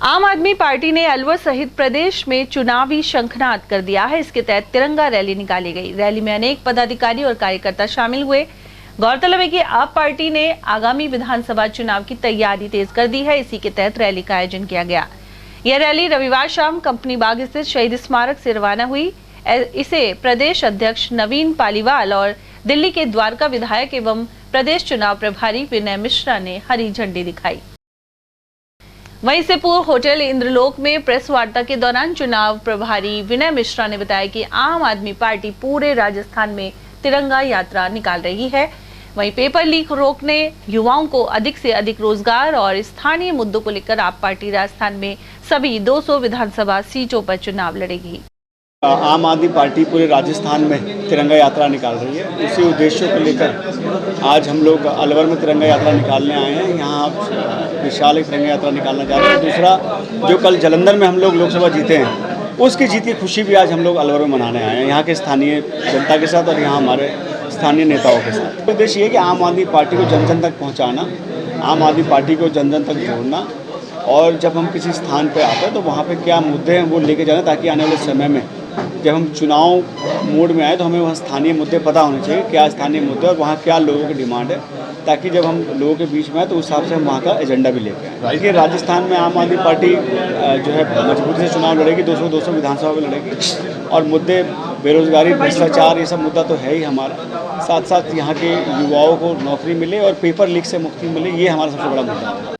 आम आदमी पार्टी ने अलवर सहित प्रदेश में चुनावी शंखनाद कर दिया है। इसके तहत तिरंगा रैली निकाली गई। रैली में अनेक पदाधिकारी और कार्यकर्ता शामिल हुए। गौरतलब है कि आप पार्टी ने आगामी विधानसभा चुनाव की तैयारी तेज कर दी है। इसी के तहत रैली का आयोजन किया गया। यह रैली रविवार शाम कंपनी बाग स्थित शहीद स्मारक से रवाना हुई। इसे प्रदेश अध्यक्ष नवीन पालीवाल और दिल्ली के द्वारका विधायक एवं प्रदेश चुनाव प्रभारी विनय मिश्रा ने हरी झंडी दिखाई। वहीं से पूर्व होटल इंद्रलोक में प्रेस वार्ता के दौरान चुनाव प्रभारी विनय मिश्रा ने बताया कि आम आदमी पार्टी पूरे राजस्थान में तिरंगा यात्रा निकाल रही है। वहीं पेपर लीक रोकने, युवाओं को अधिक से अधिक रोजगार और स्थानीय मुद्दों को लेकर आप पार्टी राजस्थान में सभी 200 विधानसभा सीटों पर चुनाव लड़ेगी। आम आदमी पार्टी पूरे राजस्थान में तिरंगा यात्रा निकाल रही है। उसी उद्देश्यों को लेकर आज हम लोग अलवर में तिरंगा यात्रा निकालने आए हैं। यहाँ विशाल एक तिरंगा यात्रा निकालना चाह रहे हैं। दूसरा, जो कल जालंधर में हम लोग लोकसभा जीते हैं उसकी जीत की खुशी भी आज हम लोग अलवर में मनाने आए हैं, यहाँ के स्थानीय जनता के साथ और यहाँ हमारे स्थानीय नेताओं के साथ। उद्देश्य ये है कि आम आदमी पार्टी को जन जन तक पहुँचाना, आम आदमी पार्टी को जन जन तक जोड़ना, और जब हम किसी स्थान पर आते हैं तो वहाँ पर क्या मुद्दे हैं वो लेके जाना, ताकि आने वाले समय में जब हम चुनाव मोड में आए तो हमें वहाँ स्थानीय मुद्दे पता होने चाहिए, क्या स्थानीय मुद्दे और वहाँ क्या लोगों की डिमांड है, ताकि जब हम लोगों के बीच में आए तो उस हिसाब से हम वहाँ का एजेंडा भी लेके आए। देखिए, राजस्थान में आम आदमी पार्टी जो है मजबूती से चुनाव लड़ेगी, 200 विधानसभा में लड़ेगी। और मुद्दे बेरोजगारी, भ्रष्टाचार, ये सब मुद्दा तो है ही हमारा। साथ साथ यहाँ के युवाओं को नौकरी मिले और पेपर लीक से मुक्ति मिले, ये हमारा सबसे बड़ा मुद्दा है।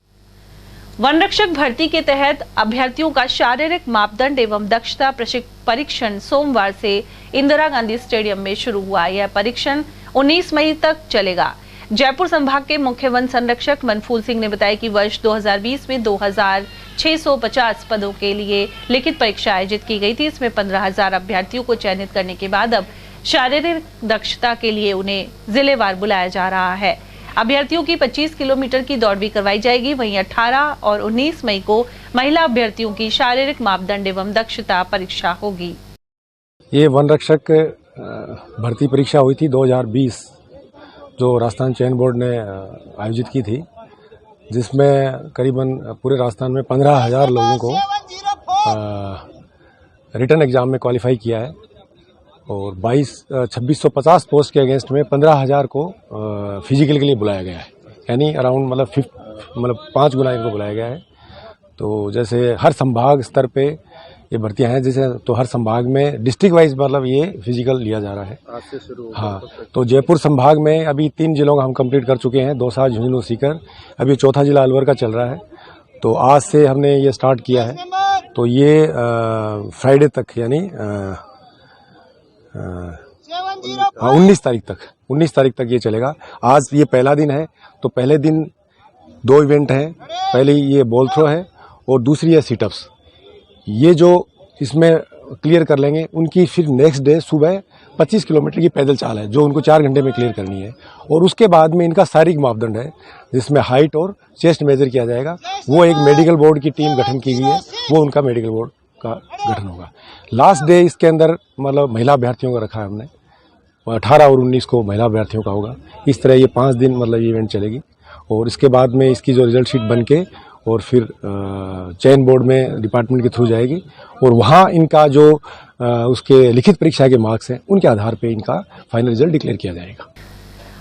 वन रक्षक भर्ती के तहत अभ्यर्थियों का शारीरिक मापदंड एवं दक्षता परीक्षण सोमवार से इंदिरा गांधी स्टेडियम में शुरू हुआ। यह परीक्षण 19 मई तक चलेगा। जयपुर संभाग के मुख्य वन संरक्षक मनफूल सिंह ने बताया कि वर्ष 2020 में 2650 पदों के लिए लिखित परीक्षा आयोजित की गई थी। इसमें 15,000 अभ्यर्थियों को चयनित करने के बाद अब शारीरिक दक्षता के लिए उन्हें जिलेवार बुलाया जा रहा है। अभ्यर्थियों की 25 किलोमीटर की दौड़ भी करवाई जाएगी। वहीं 18 और 19 मई को महिला अभ्यर्थियों की शारीरिक मापदंड एवं दक्षता परीक्षा होगी। ये वन रक्षक भर्ती परीक्षा हुई थी 2020, जो राजस्थान चयन बोर्ड ने आयोजित की थी, जिसमें करीबन पूरे राजस्थान में 15,000 लोगों को रिटन एग्जाम में क्वालिफाई किया है और 2650 पोस्ट के अगेंस्ट में 15,000 को फिजिकल के लिए बुलाया गया है। यानी अराउंड मतलब 5 गुना इनको बुलाया गया है। तो जैसे हर संभाग स्तर पे ये भर्तियां हैं, जैसे तो हर संभाग में डिस्ट्रिक्ट वाइज मतलब ये फिजिकल लिया जा रहा है। आज से शुरू हाँ, तो जयपुर संभाग में अभी 3 जिलों का हम कंप्लीट कर चुके हैं, दौसा, झुंझुनू, सीकर। अभी 4था जिला अलवर का चल रहा है। तो आज से हमने ये स्टार्ट किया है। तो ये फ्राइडे तक यानी 19 तारीख तक ये चलेगा। आज ये पहला दिन है। तो पहले दिन 2 इवेंट हैं। पहले ये बॉल थ्रो है और दूसरी है सिटअप्स। ये जो इसमें क्लियर कर लेंगे, उनकी फिर नेक्स्ट डे सुबह 25 किलोमीटर की पैदल चाल है जो उनको 4 घंटे में क्लियर करनी है। और उसके बाद में इनका शारीरिक मापदंड है जिसमें हाइट और चेस्ट मेजर किया जाएगा। वो एक मेडिकल बोर्ड की टीम गठन की गई है, वो उनका मेडिकल बोर्ड का गठन होगा। लास्ट डे इसके अंदर मतलब महिला अभ्यर्थियों का रखा है हमने, 18 और 19 को महिला अभ्यर्थियों का होगा। इस तरह ये 5 दिन मतलब ये इवेंट चलेगी और इसके बाद में इसकी जो रिजल्ट शीट बन के और फिर चयन बोर्ड में डिपार्टमेंट के थ्रू जाएगी और वहाँ इनका जो उसके लिखित परीक्षा के मार्क्स हैं उनके आधार पे इनका फाइनल रिजल्ट डिक्लेयर किया जाएगा।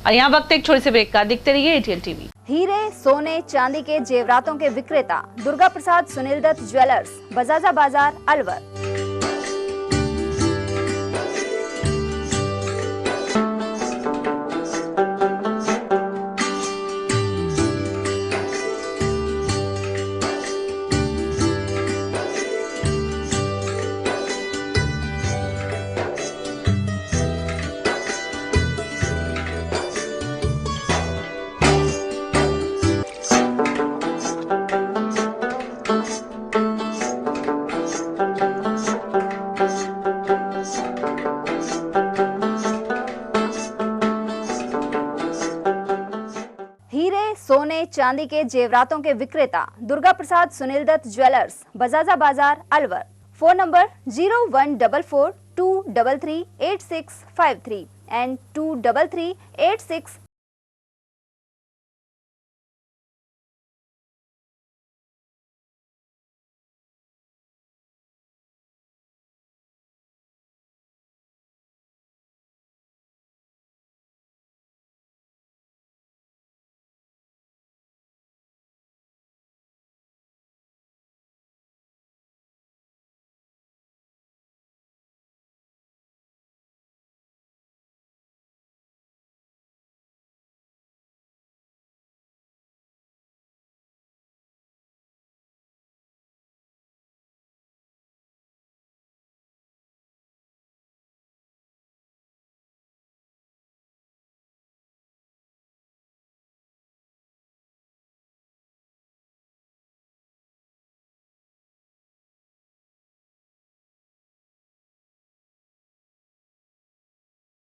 और यहाँ वक्त एक छोटे से ब्रेक का, देखते रहिए एटीएल टीवी। हीरे, सोने, चांदी के जेवरातों के विक्रेता दुर्गा प्रसाद सुनील दत्त ज्वेलर्स, बजाजा बाजार, अलवर। सोने चांदी के जेवरातों के विक्रेता Durga Prasad Sunil Dutt jewellers, Bajaja Bazar, Alwar. Phone number 0144233853 and 23386।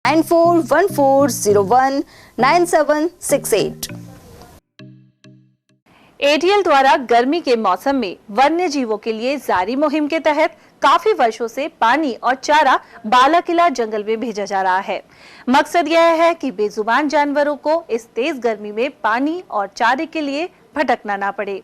(9414019768) ATL द्वारा गर्मी के मौसम में वन्य जीवों के लिए जारी मुहिम के तहत काफी वर्षों से पानी और चारा बालाकिला जंगल में भेजा जा रहा है। मकसद यह है कि बेजुबान जानवरों को इस तेज गर्मी में पानी और चारे के लिए भटकना ना पड़े।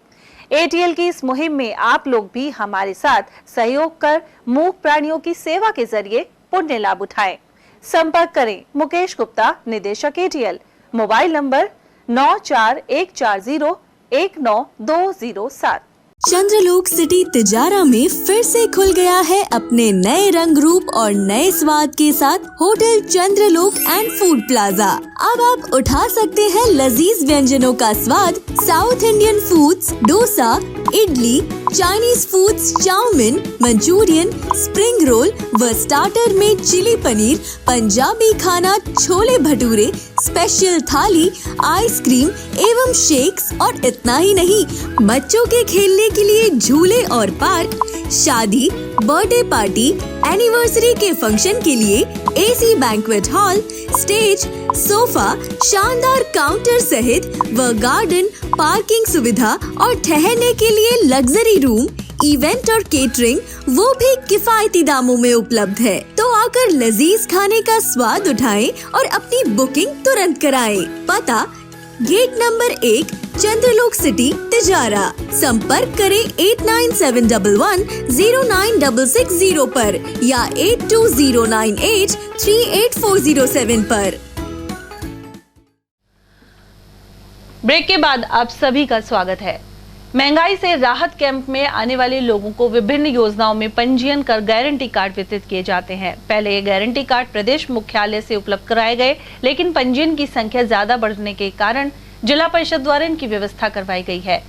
एटीएल की इस मुहिम में आप लोग भी हमारे साथ सहयोग कर मूक प्राणियों की सेवा के जरिए पुण्य लाभ उठाएं। संपर्क करें मुकेश गुप्ता, निदेशक एटीएल, मोबाइल नंबर 9414019207। चंद्रलोक सिटी तिजारा में फिर से खुल गया है अपने नए रंग रूप और नए स्वाद के साथ hotel Chandralok and food plaza. अब आप उठा सकते हैं लजीज व्यंजनों का स्वाद। South Indian foods, dosa, idli, Chinese foods, chow mein, Manchurian, spring roll व स्टार्टर में चिली पनीर, पंजाबी खाना, छोले भटूरे, स्पेशल थाली, आइसक्रीम एवं शेक्स और इतना ही नहीं, बच्चों के खेलने के लिए झूले और पार्क, शादी, बर्थडे पार्टी, एनिवर्सरी के फंक्शन के लिए AC banquet hall, stage, sofa, शानदार काउंटर सहित व गार्डन, पार्किंग सुविधा और ठहरने के लिए लग्जरी रूम, इवेंट और केटरिंग वो भी किफायती दामों में उपलब्ध है। तो आकर लजीज खाने का स्वाद उठाएं और अपनी बुकिंग तुरंत कराएं। पता गेट नंबर 1, चंद्रलोक सिटी, तिजारा। संपर्क करें 8971109660 पर या 8209838407 पर। ब्रेक के बाद आप सभी का स्वागत है। महंगाई से राहत कैंप में आने वाले लोगों को विभिन्न योजनाओं में पंजीयन कर गारंटी कार्ड वितरित किए जाते हैं। पहले ये गारंटी कार्ड प्रदेश मुख्यालय से उपलब्ध कराए गए, लेकिन पंजीयन की संख्या ज्यादा बढ़ने के कारण जिला परिषद द्वारा इनकी व्यवस्था करवाई गई है।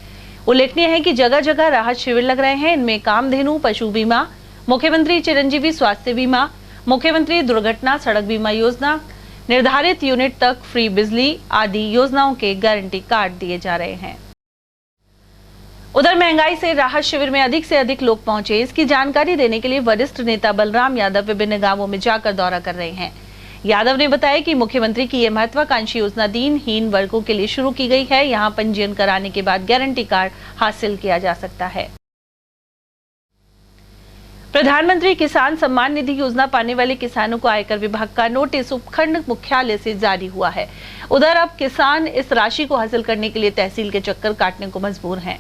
उल्लेखनीय है कि जगह जगह राहत शिविर लग रहे हैं। इनमें कामधेनु पशु बीमा, मुख्यमंत्री चिरंजीवी स्वास्थ्य बीमा, मुख्यमंत्री दुर्घटना सड़क बीमा योजना, निर्धारित यूनिट तक फ्री बिजली आदि योजनाओं के गारंटी कार्ड दिए जा रहे हैं। उधर महंगाई से राहत शिविर में अधिक से अधिक लोग पहुंचे। इसकी जानकारी देने के लिए वरिष्ठ नेता बलराम यादव विभिन्न गांवों में जाकर दौरा कर रहे हैं। यादव ने बताया कि मुख्यमंत्री की यह महत्वाकांक्षी योजना दीनहीन वर्गों के लिए शुरू की गई है। यहां पंजीयन कराने के बाद गारंटी कार्ड हासिल किया जा सकता है। प्रधानमंत्री किसान सम्मान निधि योजना पाने वाले किसानों को आयकर विभाग का नोटिस उपखंड मुख्यालय से जारी हुआ है। उधर अब किसान इस राशि को हासिल करने के लिए तहसील के चक्कर काटने को मजबूर हैं।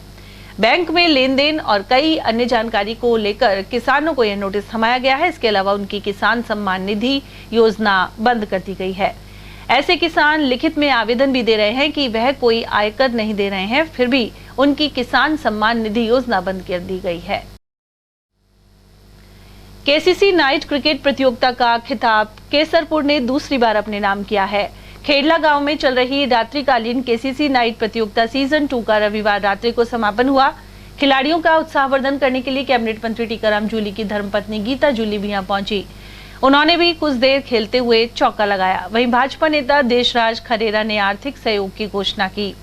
बैंक में लेन देन और कई अन्य जानकारी को लेकर किसानों को यह नोटिस थमाया गया है। इसके अलावा उनकी किसान सम्मान निधि योजना बंद कर दी गई है। ऐसे किसान लिखित में आवेदन भी दे रहे हैं कि वह कोई आयकर नहीं दे रहे हैं, फिर भी उनकी किसान सम्मान निधि योजना बंद कर दी गई है। केसीसी नाइट क्रिकेट प्रतियोगिता का खिताब केसरपुर ने दूसरी बार अपने नाम किया है। खेड़ला गांव में चल रही रात्रिकालीन केसीसी नाइट प्रतियोगिता सीजन 2 का रविवार रात्रि को समापन हुआ। खिलाड़ियों का उत्साहवर्धन करने के लिए कैबिनेट मंत्री टीकाराम जूली की धर्मपत्नी गीता जूली भी यहां पहुंची। उन्होंने भी कुछ देर खेलते हुए चौका लगाया। वहीं भाजपा नेता देशराज खरेरा ने आर्थिक सहयोग की घोषणा की।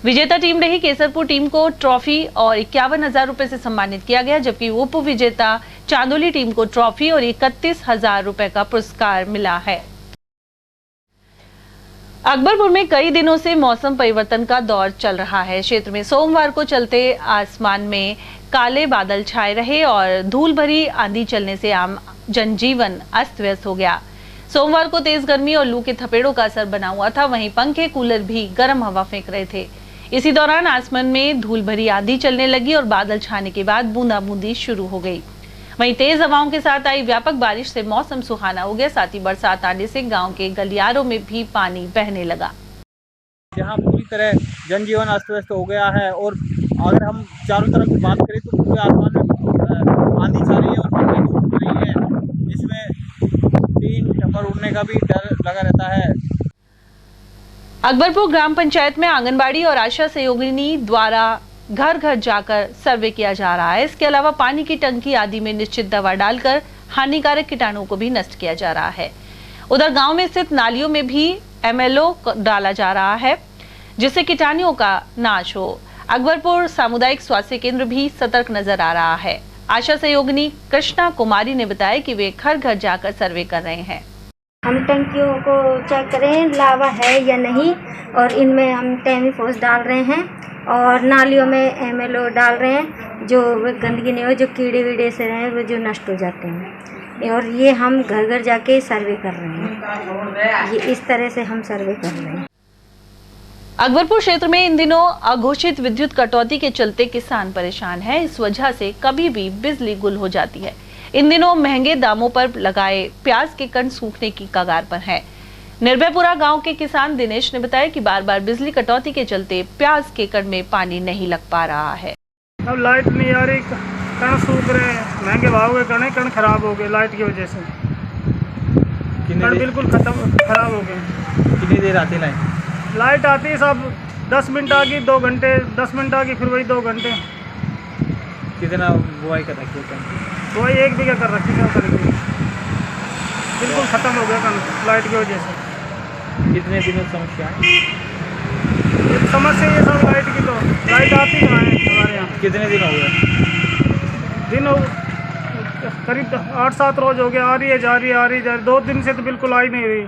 विजेता टीम रही केसरपुर टीम को ट्रॉफी और 51,000 रुपए से सम्मानित किया गया, जबकि उप विजेता चांदोली टीम को ट्रॉफी और 31,000 रुपए का पुरस्कार मिला है। अकबरपुर में कई दिनों से मौसम परिवर्तन का दौर चल रहा है। क्षेत्र में सोमवार को चलते आसमान में काले बादल छाए रहे और धूल भरी आंधी चलने से आम जनजीवन अस्त व्यस्त हो गया। सोमवार को तेज गर्मी और लू के थपेड़ों का असर बना हुआ था। वहीं पंखे कूलर भी गर्म हवा फेंक रहे थे। इसी दौरान आसमान में धूल भरी आंधी चलने लगी और बादल छाने के बाद बूंदाबूंदी शुरू हो गई। वहीं तेज हवाओं के साथ आई व्यापक बारिश से मौसम सुहाना हो गया। साथ ही बरसात आने से गांव के गलियारों में भी पानी बहने लगा। यहाँ पूरी तरह जनजीवन अस्त व्यस्त हो गया है और अगर हम चारों तरफ की बात करें तो पूरे आसमान में आंधी छा रही है और हल्की धूप हो रही है, जिसमें टीन टप्पर उड़ने का भी डर लगा रहता है। अकबरपुर ग्राम पंचायत में आंगनबाड़ी और आशा सहयोगिनी द्वारा घर घर जाकर सर्वे किया जा रहा है। इसके अलावा पानी की टंकी आदि में निश्चित दवा डालकर हानिकारक कीटाणुओं को भी नष्ट किया जा रहा है। उधर गांव में स्थित नालियों में भी MLO डाला जा रहा है, जिससे कीटाणुओं का नाश हो। अकबरपुर सामुदायिक स्वास्थ्य केंद्र भी सतर्क नजर आ रहा है। आशा सहयोगिनी कृष्णा कुमारी ने बताया कि वे घर घर जाकर सर्वे कर रहे हैं। हम टंकियों को चेक करें लावा है या नहीं, और इनमें हम टेमीफोस डाल रहे हैं और नालियों में MLO डाल रहे हैं, जो गंदगी नहीं हो, जो कीड़े वीड़े से रहे वो जो नष्ट हो जाते हैं। और ये हम घर घर जाके सर्वे कर रहे हैं। ये इस तरह से हम सर्वे कर रहे हैं। अकबरपुर क्षेत्र में इन दिनों अघोषित विद्युत कटौती के चलते किसान परेशान हैं। इस वजह से कभी भी बिजली गुल हो जाती है। इन दिनों महंगे दामों पर लगाए प्याज के कण सूखने की कगार पर है। निर्भयपुरा गांव के किसान दिनेश ने बताया कि बार बार बिजली कटौती के चलते प्याज के कण में पानी नहीं लग पा रहा है। अब लाइट नहीं आ रही, कण सूख रहे हैं, महंगे भाव के कण खराब हो गए लाइट की वजह से। कण बिल्कुल खराब हो गए। कितनी देर आती लाइट आती है सब 10 मिनट आ गई, 2 घंटे, 10 मिनट आ गई, फिर वही 2 घंटे। कितना बुआई कर रखी है? बुआई 1 बीघा कर रखी है। बिल्कुल खत्म हो गया कण लाइट की वजह से। कितने दिनों समस्या है? समस्या ये सब लाइट की, तो लाइट आती कहाँ है हमारे यहाँ। कितने दिन हो गए? दिन हो करीब 8-7 रोज हो गया। आ रही है जा रही है, आ रही है जा रही। 2 दिन से तो बिल्कुल आई नहीं रही।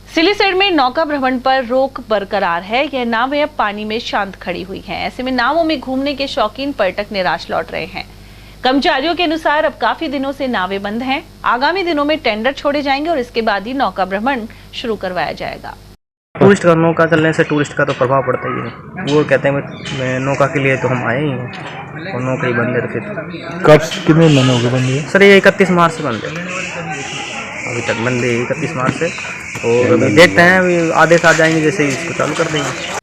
सिलीसेड में नौका भ्रमण पर रोक बरकरार है। यह नावें अब पानी में शांत खड़ी हुई हैं। ऐसे में नावों में घूमने के शौकीन पर्यटक निराश लौट रहे हैं। कर्मचारियों के अनुसार अब काफी दिनों से नावें बंद हैं। आगामी दिनों में टेंडर छोड़े जाएंगे और इसके बाद ही नौका भ्रमण शुरू करवाया जाएगा। टूरिस्ट का नौका चलने से टूरिस्ट का तो प्रभाव पड़ता ही है। वो कहते हैं नौका के लिए तो हम आए ही हैं और नौकरी बंद है। फिर कब कितने महीने हो गए बंद है? सर ये 31 मार्च से बंद है। अभी तक बंद है 31 मार्च से, और अभी देखते हैं अभी आदेश आ जाएंगे जैसे ही इसको चालू कर देंगे।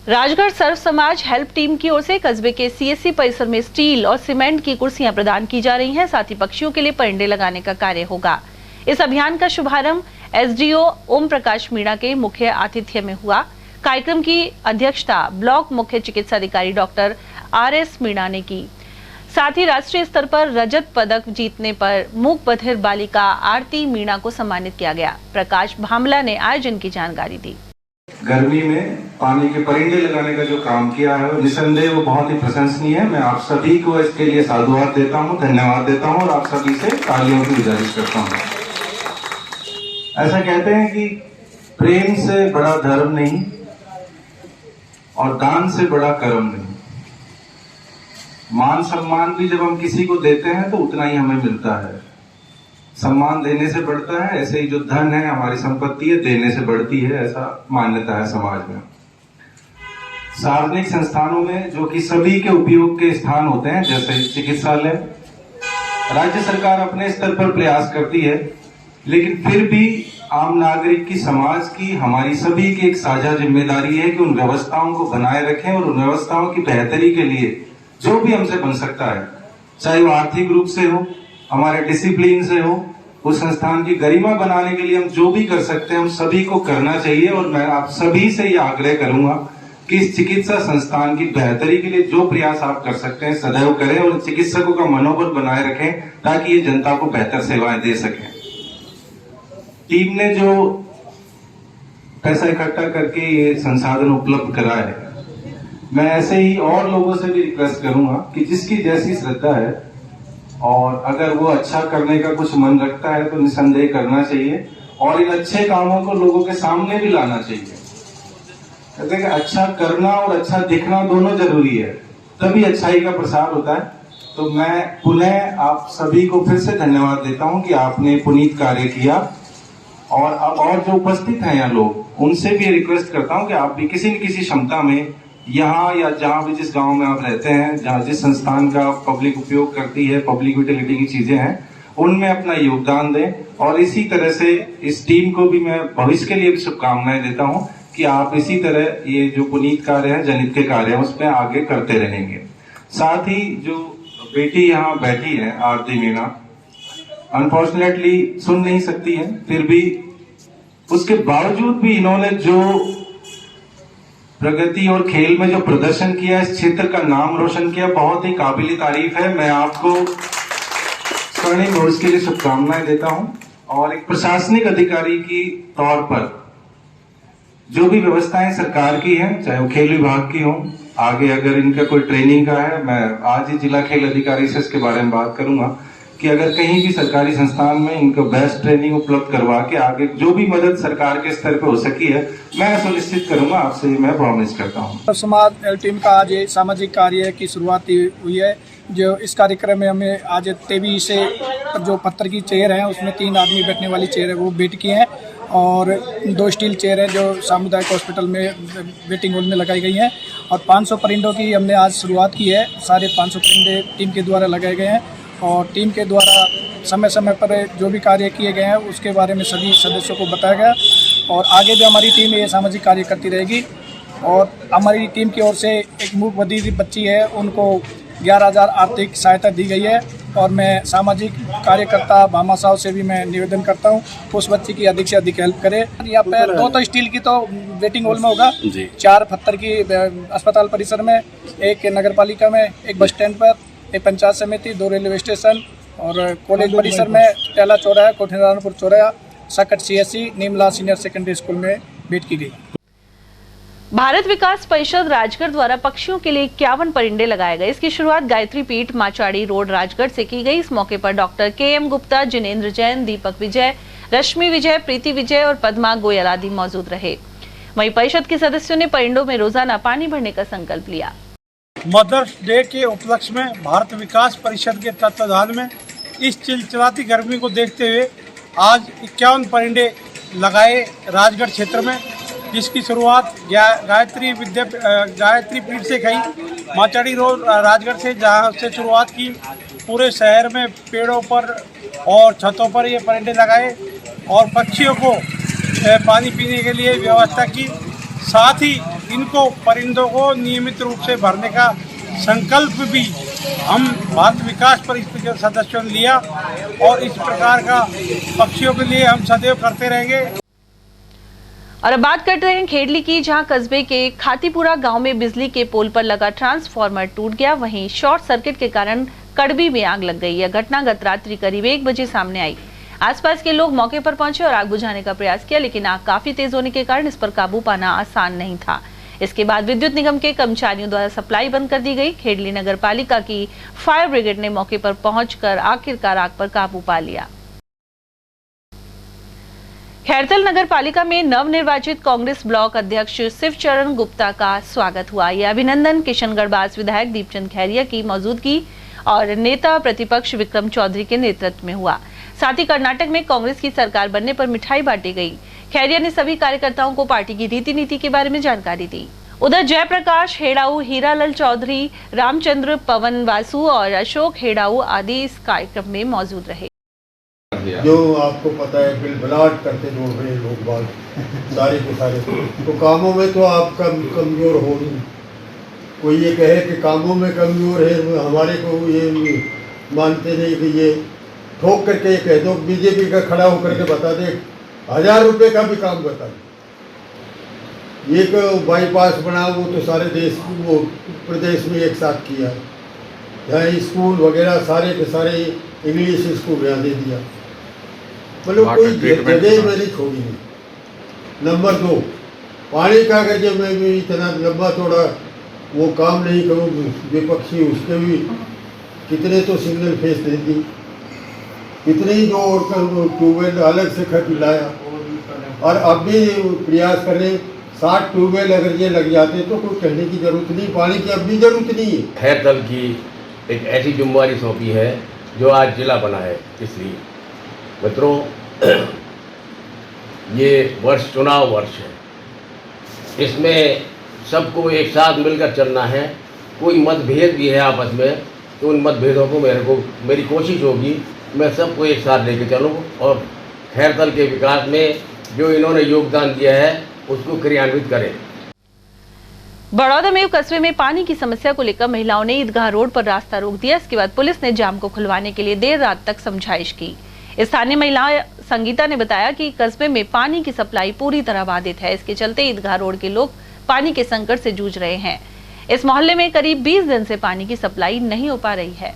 राजगढ़ सर्व समाज हेल्प टीम की ओर से कस्बे के CSC परिसर में स्टील और सीमेंट की कुर्सियां प्रदान की जा रही हैं। साथ ही पक्षियों के लिए परिंदे लगाने का कार्य होगा। इस अभियान का शुभारंभ SDO ओम प्रकाश मीणा के मुख्य आतिथ्य में हुआ। कार्यक्रम की अध्यक्षता ब्लॉक मुख्य चिकित्सा अधिकारी डॉक्टर RS मीणा ने की। साथ ही राष्ट्रीय स्तर पर रजत पदक जीतने पर मूक बधिर बालिका आरती मीणा को सम्मानित किया गया। प्रकाश भामला ने आयोजन की जानकारी दी। गर्मी में पानी के परिंदे लगाने का जो काम किया है निसंदेह वो बहुत ही प्रशंसनीय है। मैं आप सभी को इसके लिए साधुवाद देता हूँ, धन्यवाद देता हूँ और आप सभी से तालियों की गुजारिश करता हूँ। ऐसा कहते हैं कि प्रेम से बड़ा धर्म नहीं और दान से बड़ा कर्म नहीं। मान सम्मान भी जब हम किसी को देते हैं तो उतना ही हमें मिलता है। सम्मान देने से बढ़ता है, ऐसे ही जो धन है हमारी संपत्ति है देने से बढ़ती है, ऐसा मान्यता है समाज में। सार्वजनिक संस्थानों में जो कि सभी के उपयोग के स्थान होते हैं जैसे चिकित्सालय, राज्य सरकार अपने स्तर पर प्रयास करती है, लेकिन फिर भी आम नागरिक की, समाज की, हमारी सभी की एक साझा जिम्मेदारी है कि उन व्यवस्थाओं को बनाए रखें और उन व्यवस्थाओं की बेहतरी के लिए जो भी हमसे बन सकता है, चाहे वो आर्थिक रूप से हो, हमारे डिसिप्लिन से हो, उस संस्थान की गरिमा बनाने के लिए हम जो भी कर सकते हैं हम सभी को करना चाहिए। और मैं आप सभी से ये आग्रह करूंगा कि इस चिकित्सा संस्थान की बेहतरी के लिए जो प्रयास आप कर सकते हैं सदैव करें और चिकित्सकों का मनोबल बनाए रखें ताकि ये जनता को बेहतर सेवाएं दे सकें। टीम ने जो पैसा इकट्ठा करके ये संसाधन उपलब्ध कराए, मैं ऐसे ही और लोगों से भी रिक्वेस्ट करूंगा कि जिसकी जैसी श्रद्धा है और अगर वो अच्छा करने का कुछ मन रखता है तो निसंदेह करना चाहिए और इन अच्छे कामों को लोगों के सामने भी लाना चाहिए। कहते हैं अच्छा करना और अच्छा दिखना दोनों जरूरी है, तभी अच्छाई का प्रसार होता है। तो मैं पुनः आप सभी को फिर से धन्यवाद देता हूं कि आपने पुनीत कार्य किया और अब और जो उपस्थित हैं यहाँ लोग, उनसे भी रिक्वेस्ट करता हूं कि आप भी किसी न किसी क्षमता में यहाँ या जहाँ भी जिस गांव में आप रहते हैं, जहाँ जिस संस्थान का पब्लिक उपयोग करती है, पब्लिक यूटिलिटी की चीजें हैं, उनमें अपना योगदान दें। और इसी तरह से इस टीम को भी मैं भविष्य के लिए भी शुभकामनाएं देता हूं कि आप इसी तरह ये जो पुनीत कार्य है, जनित के कार्य है, उसमें आगे करते रहेंगे। साथ ही जो बेटी यहाँ बैठी है आरती मीना, अनफॉर्चुनेटली सुन नहीं सकती है, फिर भी उसके बावजूद भी इन्होंने जो प्रगति और खेल में जो प्रदर्शन किया, इस क्षेत्र का नाम रोशन किया, बहुत ही काबिल तारीफ है। मैं आपको स्वर्णिम भविष्य के लिए शुभकामनाएं देता हूं और एक प्रशासनिक अधिकारी की तौर पर जो भी व्यवस्थाएं सरकार की हैं, चाहे वो खेल विभाग की हो, आगे अगर इनका कोई ट्रेनिंग का है, मैं आज ही जिला खेल अधिकारी से इसके बारे में बात करूंगा कि अगर कहीं भी सरकारी संस्थान में इनको बेस्ट ट्रेनिंग उपलब्ध करवा के आगे जो भी मदद सरकार के स्तर पर हो सकी है मैं सुनिश्चित करूंगा। आपसे मैं प्रॉमिस करता हूं। समाज टीम का आज ये सामाजिक कार्य की शुरुआत हुई है। जो इस कार्यक्रम में हमें आज टीवी से जो पत्थर की चेयर है उसमें 3 आदमी बैठने वाली चेयर है वो बेट की हैं और 2 स्टील चेयर है जो सामुदायिक हॉस्पिटल में वेटिंग हॉल में लगाई गई हैं और 500 परिंदों की हमने आज शुरुआत की है। सारे 500 परिंदे टीम के द्वारा लगाए गए हैं और टीम के द्वारा समय समय पर जो भी कार्य किए गए हैं उसके बारे में सभी सदस्यों को बताया गया और आगे भी हमारी टीम ये सामाजिक कार्य करती रहेगी। और हमारी टीम की ओर से एक मूकबधिर बच्ची है, उनको 11,000 आर्थिक सहायता दी गई है और मैं सामाजिक कार्यकर्ता भामा साहब से भी मैं निवेदन करता हूँ उस बच्ची की अधिक से अधिक हेल्प करे। यहाँ पे 2 तो स्टील की तो वेटिंग हॉल में होगा, 4 पत्थर की अस्पताल परिसर में, 1 नगर पालिका में, 1 बस स्टैंड पर, 1 पंचायत समिति, 2 रेलवे स्टेशन और कॉलेज परिसर में, टेला चौराहा, कोठीनारायणपुर चौराहा, सकट CSC, Neemla senior secondary school में भेंट की गई। भारत विकास परिषद राजगढ़ द्वारा पक्षियों के लिए 51 परिंदे लगाए गए। इसकी शुरुआत गायत्री पीठ माचाड़ी रोड राजगढ़ से की गई। इस मौके पर डॉक्टर KM गुप्ता, जिनेंद्र जैन, दीपक विजय, रश्मि विजय, प्रीति विजय और पद्मा गोयल आदि मौजूद रहे। वहीं परिषद के सदस्यों ने परिंदों में रोजाना पानी भरने का संकल्प लिया। मदर्स डे के उपलक्ष्य में भारत विकास परिषद के तत्वाधान में इस चिलचिलाती गर्मी को देखते हुए आज 51 परिंदे लगाए राजगढ़ क्षेत्र में, जिसकी शुरुआत गायत्री पीठ से की, माचाड़ी रोड राजगढ़ से, जहां से शुरुआत की। पूरे शहर में पेड़ों पर और छतों पर ये परिंदे लगाए और पक्षियों को पानी पीने के लिए व्यवस्था की। साथ ही इनको परिंदों को नियमित रूप से भरने का संकल्प भी हम भारत विकास परिषद के सदस्यों ने लिया और इस प्रकार का पक्षियों के लिए हम सदैव करते रहेंगे। और अब बात करते हैं खेड़ली की, जहां कस्बे के खातीपुरा गांव में बिजली के पोल पर लगा ट्रांसफार्मर टूट गया। वहीं शॉर्ट सर्किट के कारण कड़बी में आग लग गई। यह घटना गत रात्रि करीब 1 बजे सामने आई। आसपास के लोग मौके पर पहुंचे और आग बुझाने का प्रयास किया, लेकिन आग काफी तेज होने के कारण इस पर काबू पाना आसान नहीं था। इसके बाद विद्युत निगम के कर्मचारियों द्वारा सप्लाई बंद कर दी गई। खेड़ली नगर पालिका की फायर ब्रिगेड ने मौके पर पहुंचकर आखिरकार आग पर काबू पा लिया। खैरतल नगर पालिका में नवनिर्वाचित कांग्रेस ब्लॉक अध्यक्ष शिवचरण गुप्ता का स्वागत हुआ। यह अभिनंदन किशनगढ़ विधायक दीपचंद खैरिया की मौजूदगी और नेता प्रतिपक्ष विक्रम चौधरी के नेतृत्व में हुआ। साथ ही कर्नाटक में कांग्रेस की सरकार बनने पर मिठाई बांटी गई। खैरिया ने सभी कार्यकर्ताओं को पार्टी की रीति नीति के बारे में जानकारी दी। उधर जयप्रकाश हेड़ाऊ, हीरालाल चौधरी, रामचंद्र पवन वासु और अशोक हेड़ाऊ आदि इस कार्यक्रम में मौजूद रहे। जो आपको पता है बिलबलाट करते जो रहे लोग बात सारे के सारे, तो कामों में तो आप कमजोर हो नहीं। कोई ये कहे कि कामों में कमजोर है, हमारे को ये मानते नहीं कि ये ठोक करके ये कह दो, बीजेपी का खड़ा होकर के बता दे 1000 रुपये का भी काम बता दे। एक बाईपास बना वो तो सारे देश वो प्रदेश में एक साथ किया, यहाँ स्कूल वगैरह सारे के सारे इंग्लिश स्कूल यहाँ दे दिया, मतलब कोई जगह में नहीं छोड़ी नहीं। नंबर 2, पानी का अगर जब मैं भी इतना लंबा चौड़ा वो काम नहीं करूँ, विपक्षी उसके भी कितने तो सिग्नल फेस दे दी, इतने ही जो और ट्यूबवेल अलग से खर्च लाया, और अब भी प्रयास करें 60 ट्यूबवेल अगर ये लग जाते तो कोई कहने की जरूरत नहीं, पानी की अब भी जरूरत नहीं है। खैरतल की एक ऐसी जिम्मेवारी सौंपी है जो आज जिला बना है। इसलिए मित्रों, ये वर्ष चुनाव वर्ष है, इसमें सबको एक साथ मिलकर चलना है। कोई मतभेद भी है आपस में तो उन मतभेदों को मेरी कोशिश होगी मैं सबको एक साथ लेकर चलूँ और खैरतल के विकास में जो इन्होंने योगदान दिया है उसको क्रियान्वित करें। बड़ौदा में कस्बे में पानी की समस्या को लेकर महिलाओं ने ईदगाह रोड पर रास्ता रोक दिया। इसके बाद पुलिस ने जाम को खुलवाने के लिए देर रात तक समझाइश की। स्थानीय महिला संगीता ने बताया कि कस्बे में पानी की सप्लाई पूरी तरह बाधित है। इसके चलते ईदगाह रोड के लोग पानी के संकट से जूझ रहे हैं। इस मोहल्ले में करीब 20 दिन से पानी की सप्लाई नहीं हो पा रही है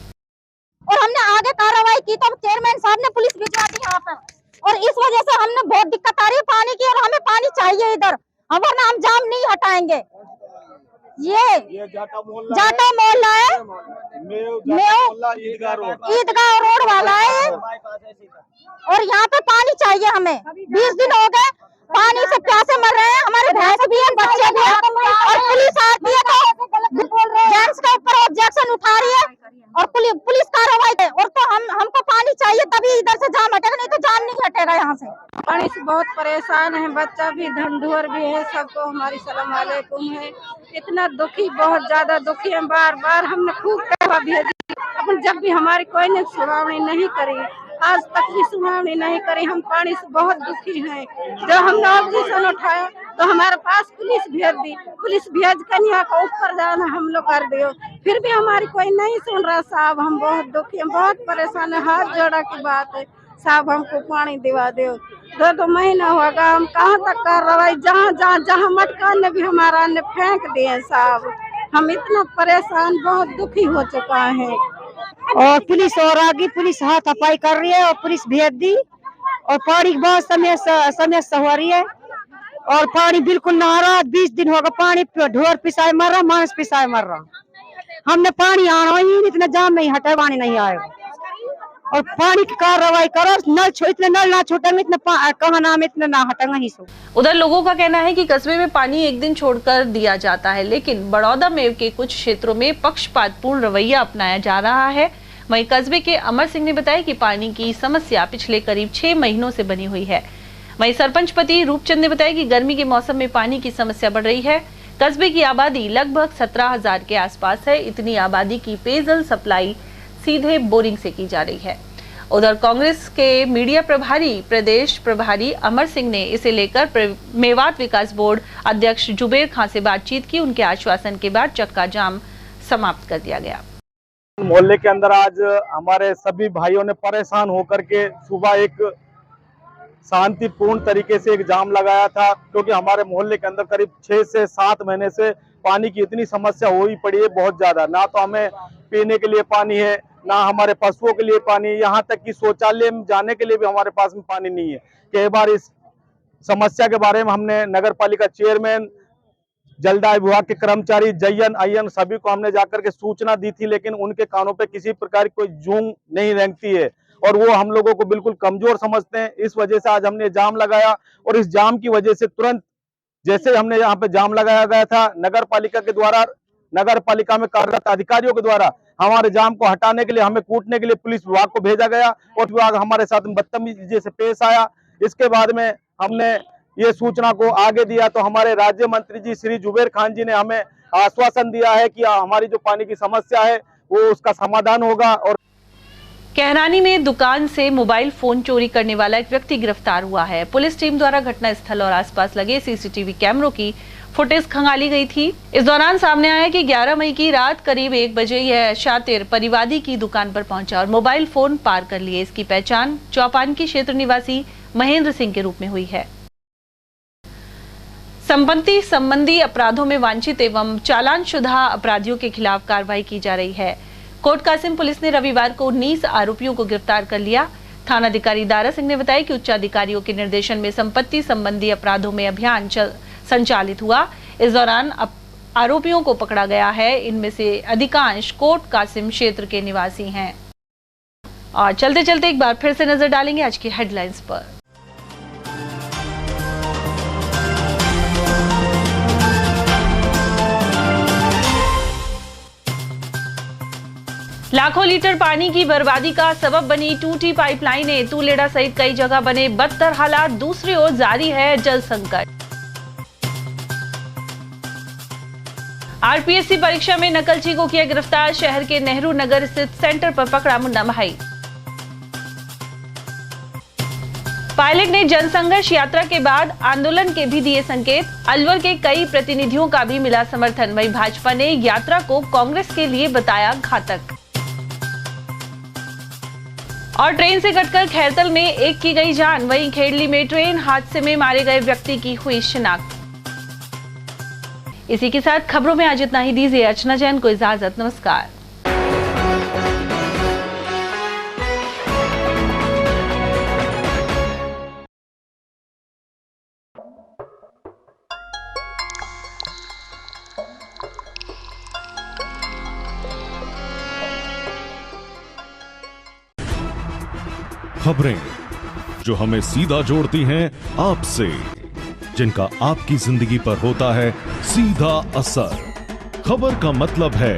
और हमने आगे कार्रवाई की तो चेयरमैन साहब ने पुलिस भिजवा दी यहाँ पर, और इस वजह से हमने बहुत दिक्कत आ रही है पानी की, और हमें पानी चाहिए इधर, वरना हम जाम नहीं हटाएंगे। ये जाटा मोहल्ला है, ईदगाह रोड वाला है, और यहाँ पे पानी चाहिए हमें। 20 दिन हो गए पानी से प्यासे मर रहे हैं, हमारे भैंस भी है, बच्चे भी हैं, और पुलिस आती है तो जेंट्स के ऊपर ऑब्जेक्शन उठा रही है और पुलिस कार्रवाई है। और तो हमको पानी चाहिए तभी इधर से जाम हटेगा, नहीं तो जाम नहीं हटेगा यहाँ से। पानी से बहुत परेशान है, बच्चा भी धंधुअर भी है, सबको हमारी सलाम वालेकुम है। इतना दुखी, बहुत ज्यादा दुखी है। बार बार हमने खूब कहवा भेजी, अपन जब भी हमारी कोई ने सुनावनी नहीं करी, आज तक भी सुनावनी नहीं करी। हम पानी से बहुत दुखी हैं। जब हमने ऑब्जेक्शन उठाया तो हमारे पास पुलिस भेज दी, पुलिस भेज कर यहाँ को ऊपर जाना हम लोग कर दियो, फिर भी हमारी कोई नहीं सुन रहा। साहब हम बहुत दुखी हैं, बहुत परेशान है। हाथ जोड़ा की बात है, साहब हमको पानी दिवा दो। 2 महीना होगा, हम कहाँ तक कार्रवाई, जहाँ मटका ने भी हमारा ने फेंक दिए। साहब हम इतना परेशान, बहुत दुखी हो चुका है। और पुलिस और आगे पुलिस हाथ सफाई कर रही है और पुलिस भेज दी, और पानी बहुत समस्या हो रही है, और पानी बिल्कुल ना आ रहा। 20 दिन होगा पानी ढोर पिसाए मर रहा, मांस पिसाए मर रहा। हमने पानी आना ही इतना जाम नहीं हटा, पानी नहीं आएगा, और पानी की कार्रवाई करो। इतने नल ना छूटेंगे, इतना कहा नाम इतना ना हटेंगे ही सो। उधर लोगों का कहना है कि कस्बे में पानी एक दिन छोड़कर दिया जाता है, लेकिन बड़ौदा में के कुछ क्षेत्रों में पक्षपातपूर्ण रवैया अपनाया जा रहा है। वहीं कस्बे के अमर सिंह ने बताया कि पानी की समस्या पिछले करीब 6 महीनों से बनी हुई है। वहीं सरपंच पति रूपचंद ने बताया कि गर्मी के मौसम में पानी की समस्या बढ़ रही है। कस्बे की आबादी लगभग 17,000 के आसपास है। इतनी आबादी की पेयजल सप्लाई सीधे बोरिंग से की जा रही है। उधर कांग्रेस के मीडिया प्रभारी प्रदेश प्रभारी अमर सिंह ने इसे लेकर मेवात विकास बोर्ड अध्यक्ष जुबेर खान से बातचीत की। उनके आश्वासन के बाद चक्का जाम समाप्त कर दिया गया। मोहल्ले के अंदर आज हमारे सभी भाइयों ने परेशान होकर के सुबह एक शांतिपूर्ण तरीके से एक जाम लगाया था, क्योंकि हमारे मोहल्ले के अंदर करीब 6 से 7 महीने से पानी की इतनी समस्या हो ही पड़ी है, बहुत ज्यादा। ना तो हमें पीने के लिए पानी है, ना हमारे पशुओं के लिए पानी, यहाँ तक कि शौचालय में जाने के लिए भी हमारे पास में पानी नहीं है। कई बार इस समस्या के बारे में हमने नगर पालिका चेयरमैन, जलदाय विभाग के कर्मचारी, जयन अयन सभी को हमने जाकर के सूचना दी थी, लेकिन उनके कानों पे किसी प्रकार की कोई जूं नहीं रेंगती है और वो हम लोगों को बिल्कुल कमजोर समझते हैं। इस वजह से आज हमने जाम लगाया और इस जाम की वजह से तुरंत जैसे हमने यहाँ पे जाम लगाया गया था, नगर पालिका के द्वारा, नगर पालिका में कार्यरत अधिकारियों के द्वारा हमारे जाम को हटाने के लिए, हमें कूटने के लिए पुलिस विभाग को भेजा गया और विभाग हमारे साथ बदतमीजी से पेश आया। इसके बाद में हमने ये सूचना को आगे दिया तो हमारे राज्य मंत्री जी श्री जुबेर खान जी ने हमें आश्वासन दिया है कि हमारी जो पानी की समस्या है वो उसका समाधान होगा। और कहरानी में दुकान से मोबाइल फोन चोरी करने वाला एक व्यक्ति गिरफ्तार हुआ है। पुलिस टीम द्वारा घटनास्थल और आसपास लगे सीसीटीवी कैमरों की फुटेज खंगाली गई थी। इस दौरान सामने आया कि 11 मई की रात करीब 1 बजे यह शातिर परिवादी की दुकान पर पहुंचा और मोबाइल फोन पार कर लिए। इसकी पहचान चौपान की क्षेत्र निवासी महेंद्र सिंह के रूप में हुई है। संपत्ति संबंधी अपराधों में वांछित एवं चालानशुदा अपराधियों के खिलाफ कार्रवाई की जा रही है। कोट कासिम पुलिस ने रविवार को 19 आरोपियों को गिरफ्तार कर लिया। थानाधिकारी दारा सिंह ने बताया कि उच्च अधिकारियों के निर्देशन में संपत्ति संबंधी अपराधों में अभियान संचालित हुआ। इस दौरान आरोपियों को पकड़ा गया है। इनमें से अधिकांश कोट कासिम क्षेत्र के निवासी हैं। और चलते चलते एक बार फिर से नजर डालेंगे आज की हेडलाइंस पर। लाखों लीटर पानी की बर्बादी का सबब बनी टूटी पाइपलाइनें। तूलेड़ा सहित कई जगह बने बदतर हालात। दूसरी ओर जारी है जल संकट। आरपीएससी परीक्षा में नकलची को किया गिरफ्तार। शहर के नेहरू नगर स्थित सेंटर पर पकड़ा मुन्ना भाई। पायलट ने जनसंघर्ष यात्रा के बाद आंदोलन के भी दिए संकेत। अलवर के कई प्रतिनिधियों का भी मिला समर्थन। वहीं भाजपा ने यात्रा को कांग्रेस के लिए बताया घातक। और ट्रेन से कटकर खैरतल में एक की गई जान। वहीं खेड़ली में ट्रेन हादसे में मारे गए व्यक्ति की हुई शिनाख्त। इसी के साथ खबरों में आज इतना ही। दीजिए अर्चना जैन को इजाजत। नमस्कार। खबरें जो हमें सीधा जोड़ती हैं आपसे, जिनका आपकी जिंदगी पर होता है सीधा असर। खबर का मतलब है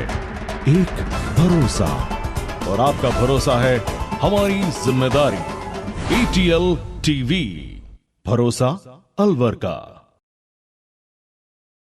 एक भरोसा, और आपका भरोसा है हमारी जिम्मेदारी। ATL TV, भरोसा अलवर का।